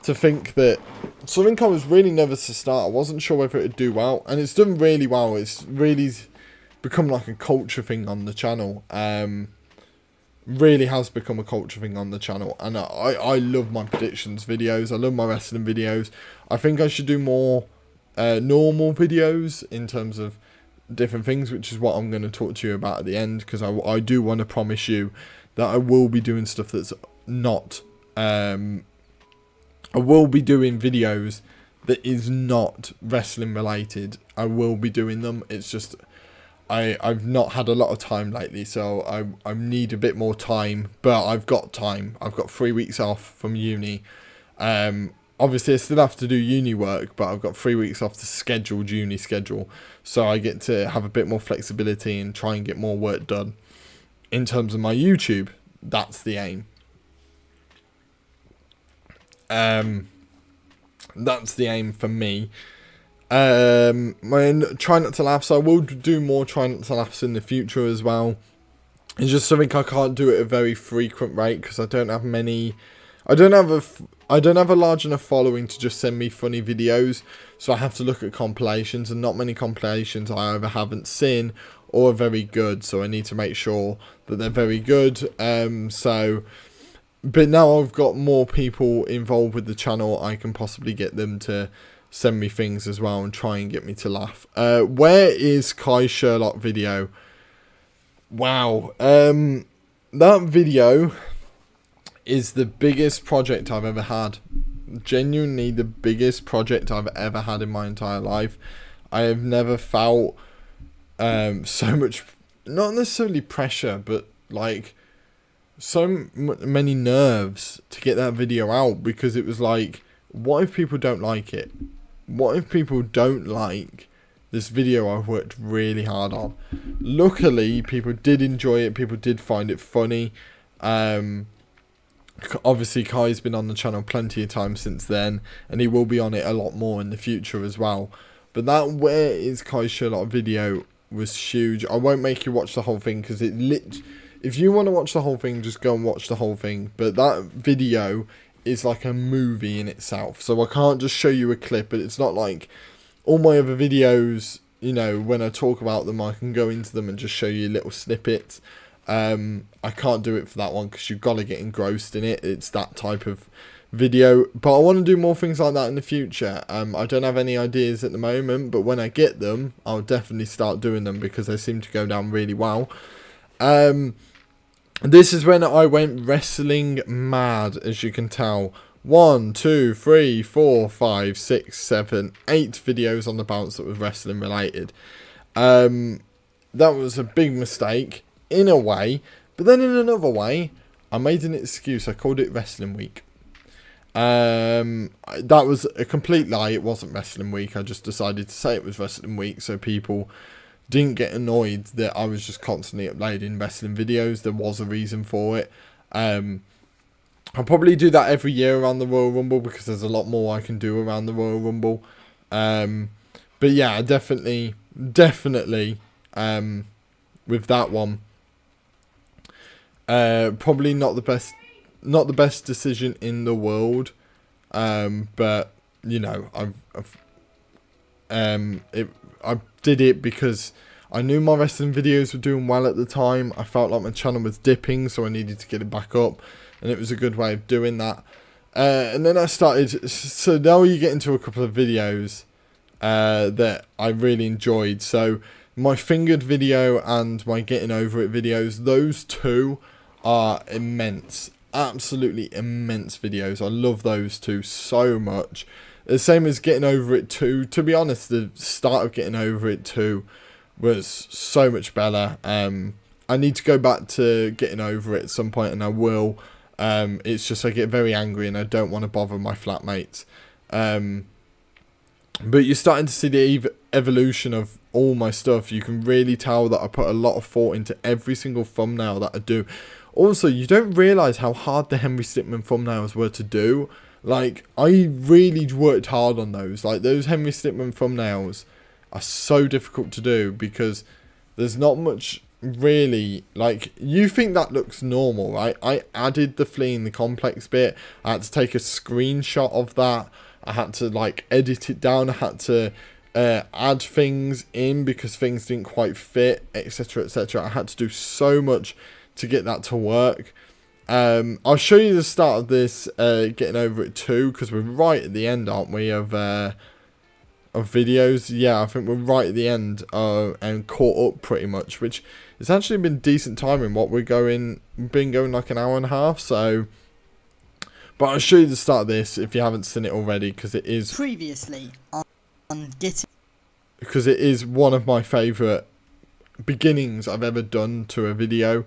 To think that something I was really nervous to start. I wasn't sure whether it would do well, and it's done really well. It's really become like a culture thing on the channel. Really has become a culture thing on the channel, and I love my predictions videos. I love my wrestling videos. I think I should do more normal videos in terms of different things, which is what I'm going to talk to you about at the end, because I do want to promise you that I will be doing stuff that's not I will be doing videos that is not wrestling related. I will be doing them. It's just I've not had a lot of time lately, so I need a bit more time, but I've got time. I've got 3 weeks off from uni. Obviously I still have to do uni work, but I've got 3 weeks off the scheduled uni schedule, so I get to have a bit more flexibility and try and get more work done. In terms of my YouTube, that's the aim. That's the aim for me. My try not to laugh, so I will do more try not to laughs in the future as well. It's just something I can't do at a very frequent rate because I don't have many. I don't have a large enough following to just send me funny videos, so I have to look at compilations, and not many compilations I either haven't seen or are very good, so I need to make sure that they're very good. But now I've got more people involved with the channel, I can possibly get them to send me things as well and try and get me to laugh. Where is Kai Sherlock video? Wow. That video is the biggest project I've ever had. Genuinely the biggest project I've ever had in my entire life. I have never felt so much, not necessarily pressure, but like so many nerves to get that video out, because it was like, what if people don't like it? What if people don't like this video I've worked really hard on? Luckily, people did enjoy it. People did find it funny. Obviously, Kai's been on the channel plenty of times since then, and he will be on it a lot more in the future as well. But that Where is Kai Sherlock video was huge. I won't make you watch the whole thing, because if you want to watch the whole thing, just go and watch the whole thing. But that video is like a movie in itself, so I can't just show you a clip. But it's not like all my other videos, you know, when I talk about them I can go into them and just show you little snippets. I can't do it for that one because you've got to get engrossed in it. It's that type of video, but I want to do more things like that in the future. I don't have any ideas at the moment, but when I get them I'll definitely start doing them because they seem to go down really well. This is when I went wrestling mad, as you can tell. 1, 2, 3, 4, 5, 6, 7, 8 videos on the bounce that was wrestling related. That was a big mistake in a way, but then in another way I made an excuse. I called it Wrestling Week. That was a complete lie. It wasn't Wrestling Week. I just decided to say it was Wrestling Week so people didn't get annoyed that I was just constantly uploading wrestling videos. There was a reason for it. I'll probably do that every year around the Royal Rumble because there's a lot more I can do around the Royal Rumble. But yeah, definitely with that one, probably not the best decision in the world. But you know, I did it because I knew my wrestling videos were doing well at the time. I felt like my channel was dipping, so I needed to get it back up, and it was a good way of doing that. And then I started, so now you get into a couple of videos that I really enjoyed. So my fingered video and my getting over it videos, those two are immense, absolutely immense videos. I love those two so much. The same as Getting Over It 2. To be honest, the start of Getting Over It 2 was so much better. I need to go back to Getting Over It at some point, and I will. It's just I get very angry and I don't want to bother my flatmates. But you're starting to see the evolution of all my stuff. You can really tell that I put a lot of thought into every single thumbnail that I do. Also, you don't realise how hard the Henry Stickmin thumbnails were to do. Like, I really worked hard on those. Like, those Henry Stickmin thumbnails are so difficult to do because there's not much really. Like, you think that looks normal, right? I added the fleeing the complex bit. I had to take a screenshot of that. I had to, like, edit it down. I had to add things in because things didn't quite fit, etc, etc. I had to do so much to get that to work. I'll show you the start of this Getting Over It 2 because we're right at the end, aren't we, of videos. Yeah, I think we're right at the end and caught up pretty much, which has actually been decent timing. What we've been going like an hour and a half, so. But I'll show you the start of this if you haven't seen it already, because it is previously on Getting. Because it is one of my favourite beginnings I've ever done to a video.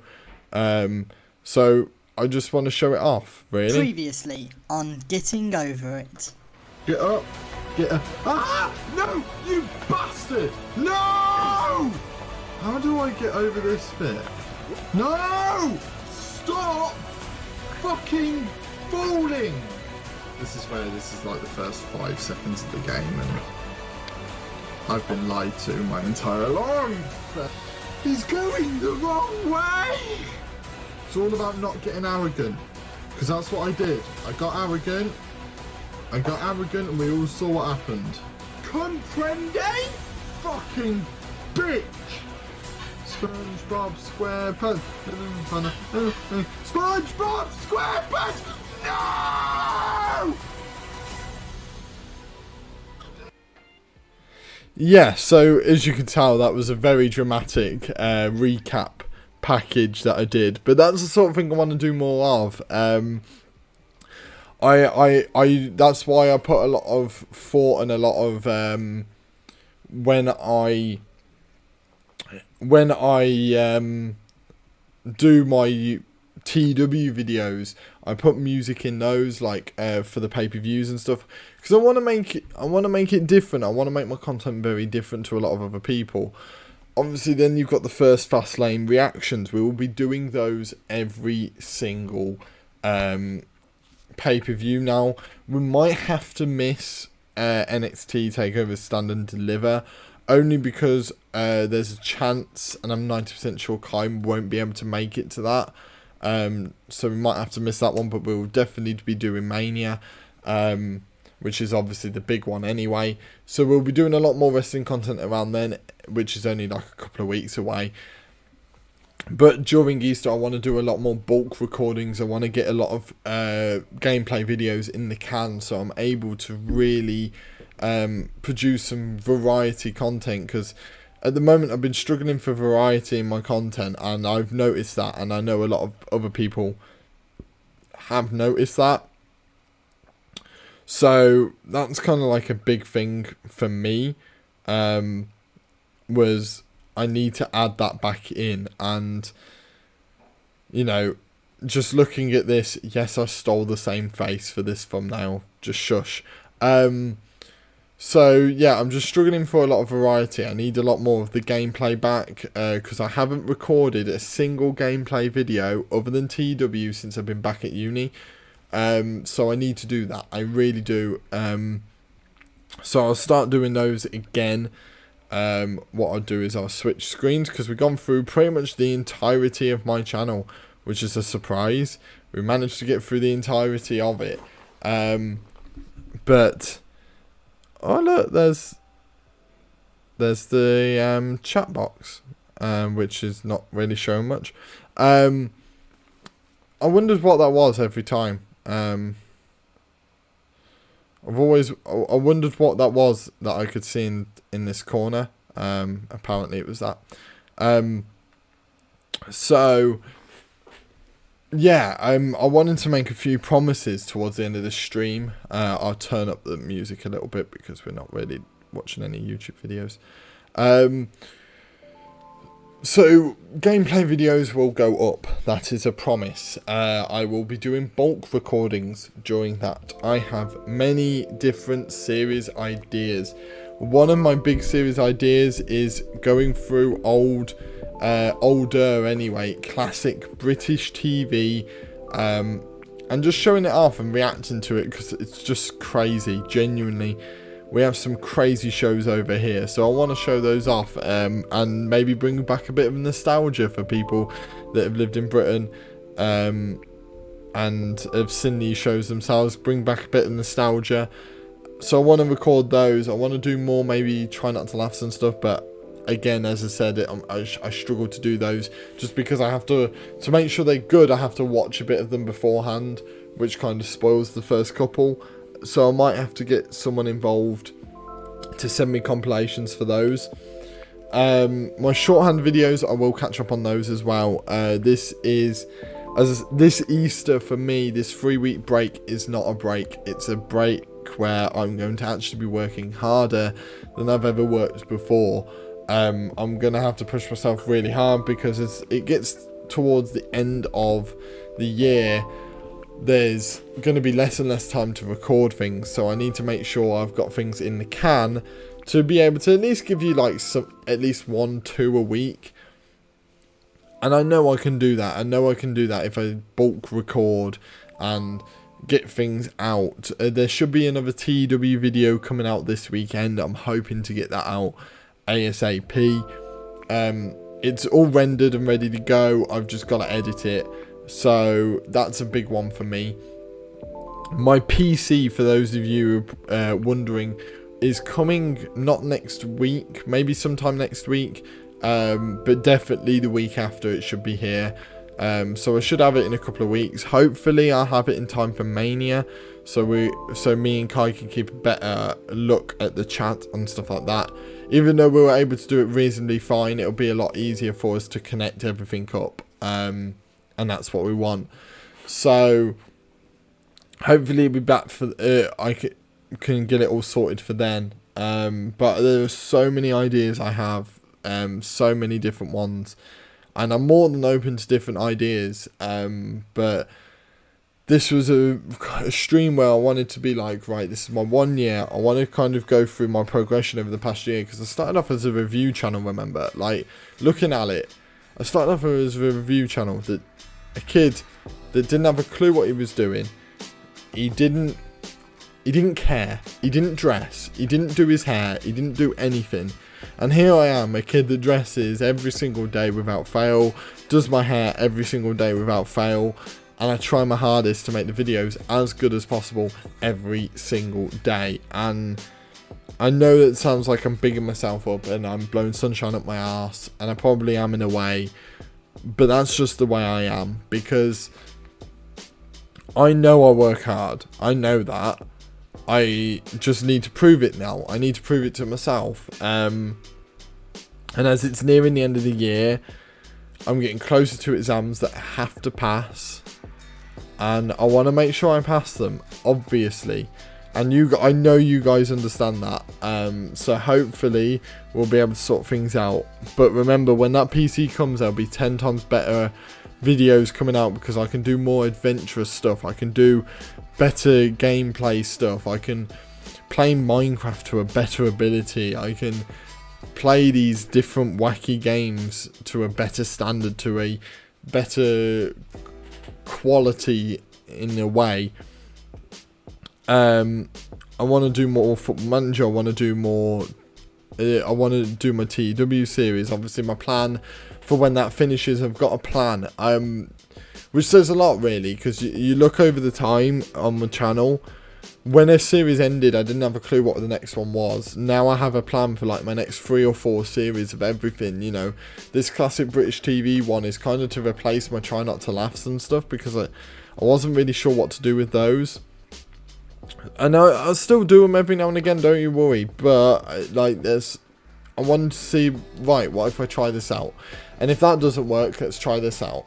So I just want to show it off, really. Previously on Getting Over It. Get up. Get up. Ah! No! You bastard! No! How do I get over this bit? No! Stop fucking falling! This is like the first 5 seconds of the game, and I've been lied to my entire life. He's going the wrong way! It's all about not getting arrogant, because that's what I did. I got arrogant, and we all saw what happened. Comprende? Fucking bitch! SpongeBob SquarePants. SpongeBob SquarePants! No! Yeah, so as you can tell, that was a very dramatic recap package that I did, but that's the sort of thing I want to do more of. I that's why I put a lot of thought and a lot of when I do my TW videos, I put music in those, like for the pay-per-views and stuff, because I want to make it different. I want to make my content very different to a lot of other people. Obviously, then you've got the first fast lane reactions. We will be doing those every single pay-per-view now. We might have to miss NXT TakeOver Stand and Deliver, only because there's a chance, and I'm 90% sure Kai won't be able to make it to that. So we might have to miss that one, but we'll definitely be doing Mania, which is obviously the big one anyway. So we'll be doing a lot more wrestling content around then, which is only like a couple of weeks away. But during Easter, I want to do a lot more bulk recordings. I want to get a lot of gameplay videos in the can, so I'm able to really produce some variety content, because at the moment I've been struggling for variety in my content, and I've noticed that, and I know a lot of other people have noticed that. So that's kind of like a big thing for me, was I need to add that back in. And, you know, just looking at this, yes, I stole the same face for this thumbnail, just shush. So yeah, I'm just struggling for a lot of variety. I need a lot more of the gameplay back, because I haven't recorded a single gameplay video other than TW since I've been back at uni. So I need to do that, I really do. So I'll start doing those again. What I'll do is I'll switch screens, because we've gone through pretty much the entirety of my channel, which is a surprise. We managed to get through the entirety of it. But oh look, there's the chat box, which is not really showing much. I wondered what that was every time. I wondered what that was that I could see in this corner. Apparently it was that. So yeah, I wanted to make a few promises towards the end of the stream. I'll turn up the music a little bit because we're not really watching any YouTube videos. So gameplay videos will go up, that is a promise. I will be doing bulk recordings during that. I have many different series ideas. One of my big series ideas is going through older anyway, classic British TV, and just showing it off and reacting to it, because it's just crazy, genuinely. We have some crazy shows over here, so I want to show those off, and maybe bring back a bit of nostalgia for people that have lived in Britain, and have seen these shows themselves. Bring back a bit of nostalgia. So I want to record those. I want to do more, maybe Try Not to Laughs and stuff, but again, as I said, I struggle to do those, just because I have to make sure they're good. I have to watch a bit of them beforehand, which kind of spoils the first couple. So I might have to get someone involved to send me compilations for those. My shorthand videos, I will catch up on those as well. This Easter for me, this 3-week break is not a break. It's a break where I'm going to actually be working harder than I've ever worked before. I'm gonna have to push myself really hard, because as it gets towards the end of the year, there's going to be less and less time to record things, so I need to make sure I've got things in the can to be able to at least give you like at least 1-2 a week. And I know I can do that. I know I can do that if I bulk record and get things out. There should be another TW video coming out this weekend. I'm hoping to get that out ASAP. It's all rendered and ready to go. I've just got to edit it. So that's a big one for me. My PC, for those of you wondering, is coming not next week, maybe sometime next week, but definitely the week after it should be here. So I should have it in a couple of weeks. Hopefully I'll have it in time for Mania, so me and Kai can keep a better look at the chat and stuff like that. Even though we were able to do it reasonably fine, it'll be a lot easier for us to connect everything up, and that's what we want. So hopefully we'll be back for I can get it all sorted for then. But there are so many ideas I have, so many different ones, and I'm more than open to different ideas. But this was a stream where I wanted to be like, right, this is my 1 year. I want to kind of go through my progression over the past year, because I started off as a review channel, remember? Like, looking at it, I started off as a review channel, that a kid that didn't have a clue what he was doing. He didn't care. He didn't dress. He didn't do his hair. He didn't do anything. And here I am, a kid that dresses every single day without fail, does my hair every single day without fail, and I try my hardest to make the videos as good as possible every single day. And I know that sounds like I'm bigging myself up and I'm blowing sunshine up my arse, and I probably am in a way, but that's just the way I am, because I know I work hard. I know that. I just need to prove it now. I need to prove it to myself. And as it's nearing the end of the year, I'm getting closer to exams that I have to pass, and I want to make sure I pass them, obviously. And I know you guys understand that. So hopefully we'll be able to sort things out. But remember, when that PC comes, there'll be 10 times better videos coming out, because I can do more adventurous stuff. I can do better gameplay stuff. I can play Minecraft to a better ability. I can play these different wacky games to a better standard, to a better quality in a way. I want to do more Football Manager. I want to do more. I want to do my TW series. Obviously, my plan for when that finishes, I've got a plan. Which says a lot, really, because you look over the time on the channel. When a series ended, I didn't have a clue what the next one was. Now I have a plan for like my next 3 or 4 series of everything. You know, this classic British TV one is kind of to replace my Try Not to Laughs and stuff, because I wasn't really sure what to do with those. And I'll still do them every now and again, don't you worry. But like, I wanted to see, right, what if I try this out? And if that doesn't work, let's try this out.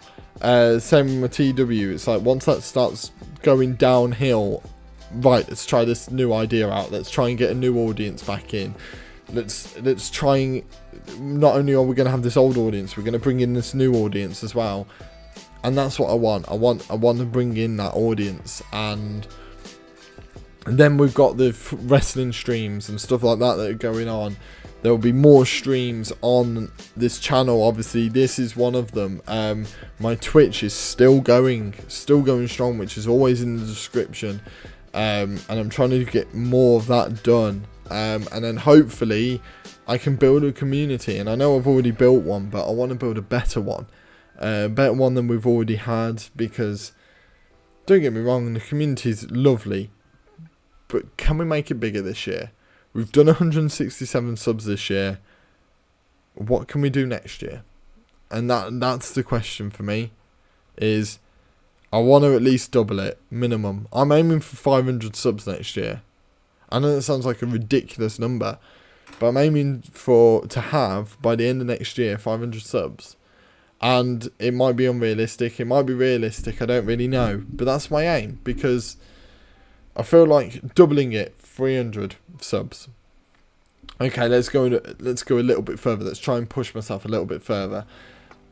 Same with my TW. It's like, once that starts going downhill, right, let's try this new idea out. Let's try and get a new audience back in. Let's try and, not only are we going to have this old audience, we're going to bring in this new audience as well. And that's what I want. I want to bring in that audience. And then we've got the wrestling streams and stuff like that are going on. There will be more streams on this channel. Obviously, this is one of them. My Twitch is still going strong, which is always in the description. And I'm trying to get more of that done. And then hopefully I can build a community. And I know I've already built one, but I want to build a better one. Better one than we've already had, because don't get me wrong, the community is lovely. But can we make it bigger this year? We've done 167 subs this year. What can we do next year? And that's the question for me. Is I want to at least double it, minimum. I'm aiming for 500 subs next year. I know that sounds like a ridiculous number, but I'm aiming to have, by the end of next year, 500 subs. And it might be unrealistic, it might be realistic, I don't really know. But that's my aim, because I feel like doubling it, 300 subs. Okay, let's go a little bit further. Let's try and push myself a little bit further.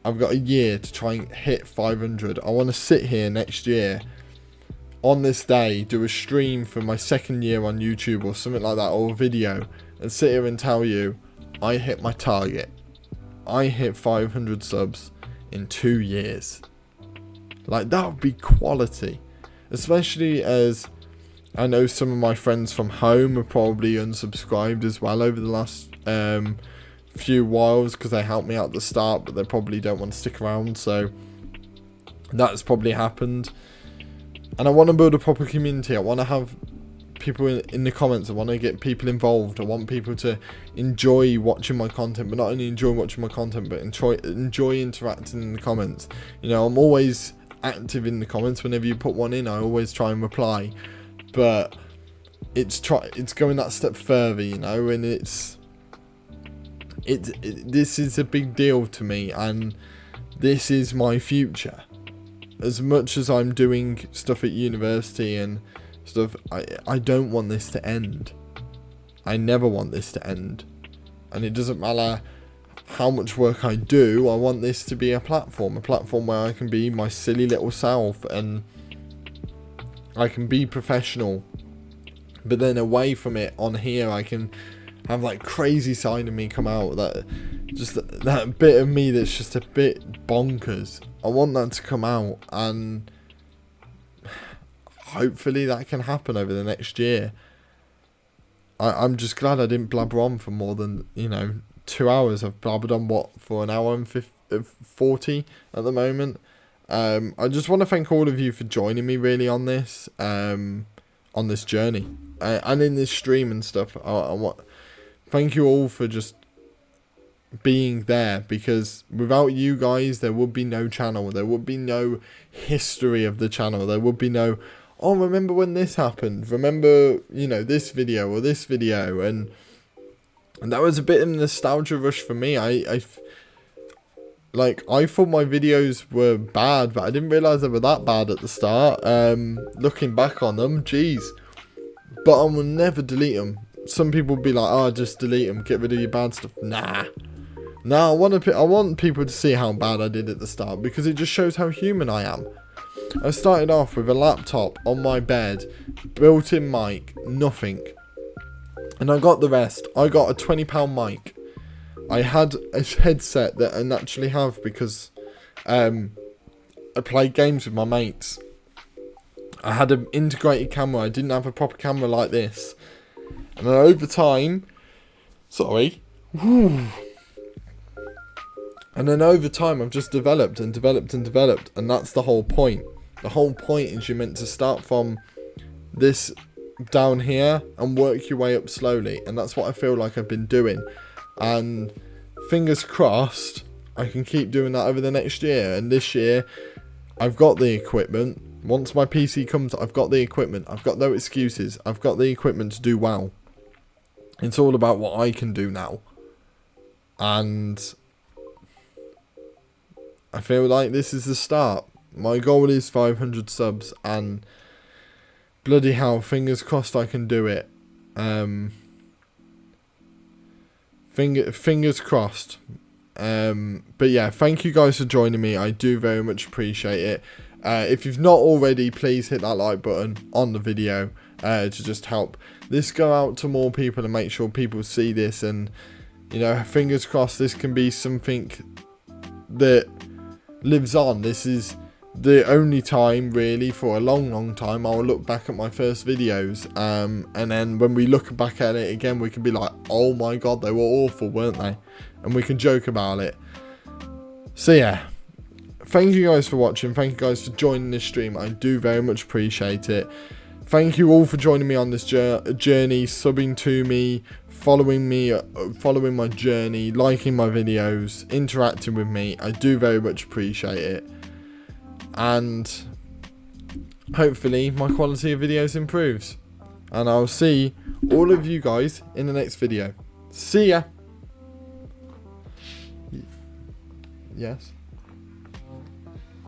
I've got a year to try and hit 500. I want to sit here next year on this day, do a stream for my second year on YouTube or something like that, or a video, and sit here and tell you I hit my target. I hit 500 subs in 2 years. Like, that would be quality. Especially as I know some of my friends from home are probably unsubscribed as well over the last few whiles, because they helped me out at the start, but they probably don't want to stick around, so that's probably happened. And I want to build a proper community. I want to have people in the comments. I want to get people involved. I want people to enjoy watching my content, but not only enjoy watching my content, but enjoy interacting in the comments. You know, I'm always active in the comments. Whenever you put one in, I always try and reply. But it's going that step further, you know, and this is a big deal to me, and this is my future. As much as I'm doing stuff at university and stuff, I don't want this to end. I never want this to end. And it doesn't matter how much work I do, I want this to be a platform where I can be my silly little self and I can be professional. But then away from it, on here, I can have like crazy side of me come out, that bit of me that's just a bit bonkers. I want that to come out, and hopefully that can happen over the next year. I'm just glad I didn't blabber on for more than, 2 hours. I've blabbered on, for an hour and 40 at the moment. I just want to thank all of you for joining me really on this journey, and in this stream and stuff. Thank you all for just being there, because without you guys there would be no channel, there would be no history of the channel, there would be no, oh, remember when this happened, remember, this video or this video, and that was a bit of a nostalgia rush for me. I thought my videos were bad, but I didn't realise they were that bad at the start. Looking back on them, jeez. But I will never delete them. Some people will be like, oh, just delete them, get rid of your bad stuff. Nah, I want people to see how bad I did at the start, because it just shows how human I am. I started off with a laptop on my bed, built-in mic, nothing. And I got the rest. I got a £20 mic. I had a headset that I naturally have because I played games with my mates. I had an integrated camera. I didn't have a proper camera like this. And then over time, I've just developed and developed and developed, and that's the whole point. The whole point is you're meant to start from this down here and work your way up slowly, and that's what I feel like I've been doing. And fingers crossed, I can keep doing that over the next year. And this year, I've got the equipment. Once my PC comes, I've got the equipment. I've got no excuses. I've got the equipment to do well. It's all about what I can do now. And I feel like this is the start. My goal is 500 subs, and bloody hell, fingers crossed I can do it. Fingers crossed. But yeah, thank you guys for joining me. I do very much appreciate it. If you've not already, please hit that like button on the video to just help this go out to more people and make sure people see this. And fingers crossed this can be something that lives on. This is the only time really for a long time I'll look back at my first videos, and then when we look back at it again, we can be like, oh my god, they were awful, weren't they? And we can joke about it. So yeah, thank you guys for watching. Thank you guys for joining this stream. I do very much appreciate it. Thank you all for joining me on this journey, subbing to me, following my journey, liking my videos, interacting with me. I do very much appreciate it. And hopefully my quality of videos improves. And I'll see all of you guys in the next video. See ya. Yes.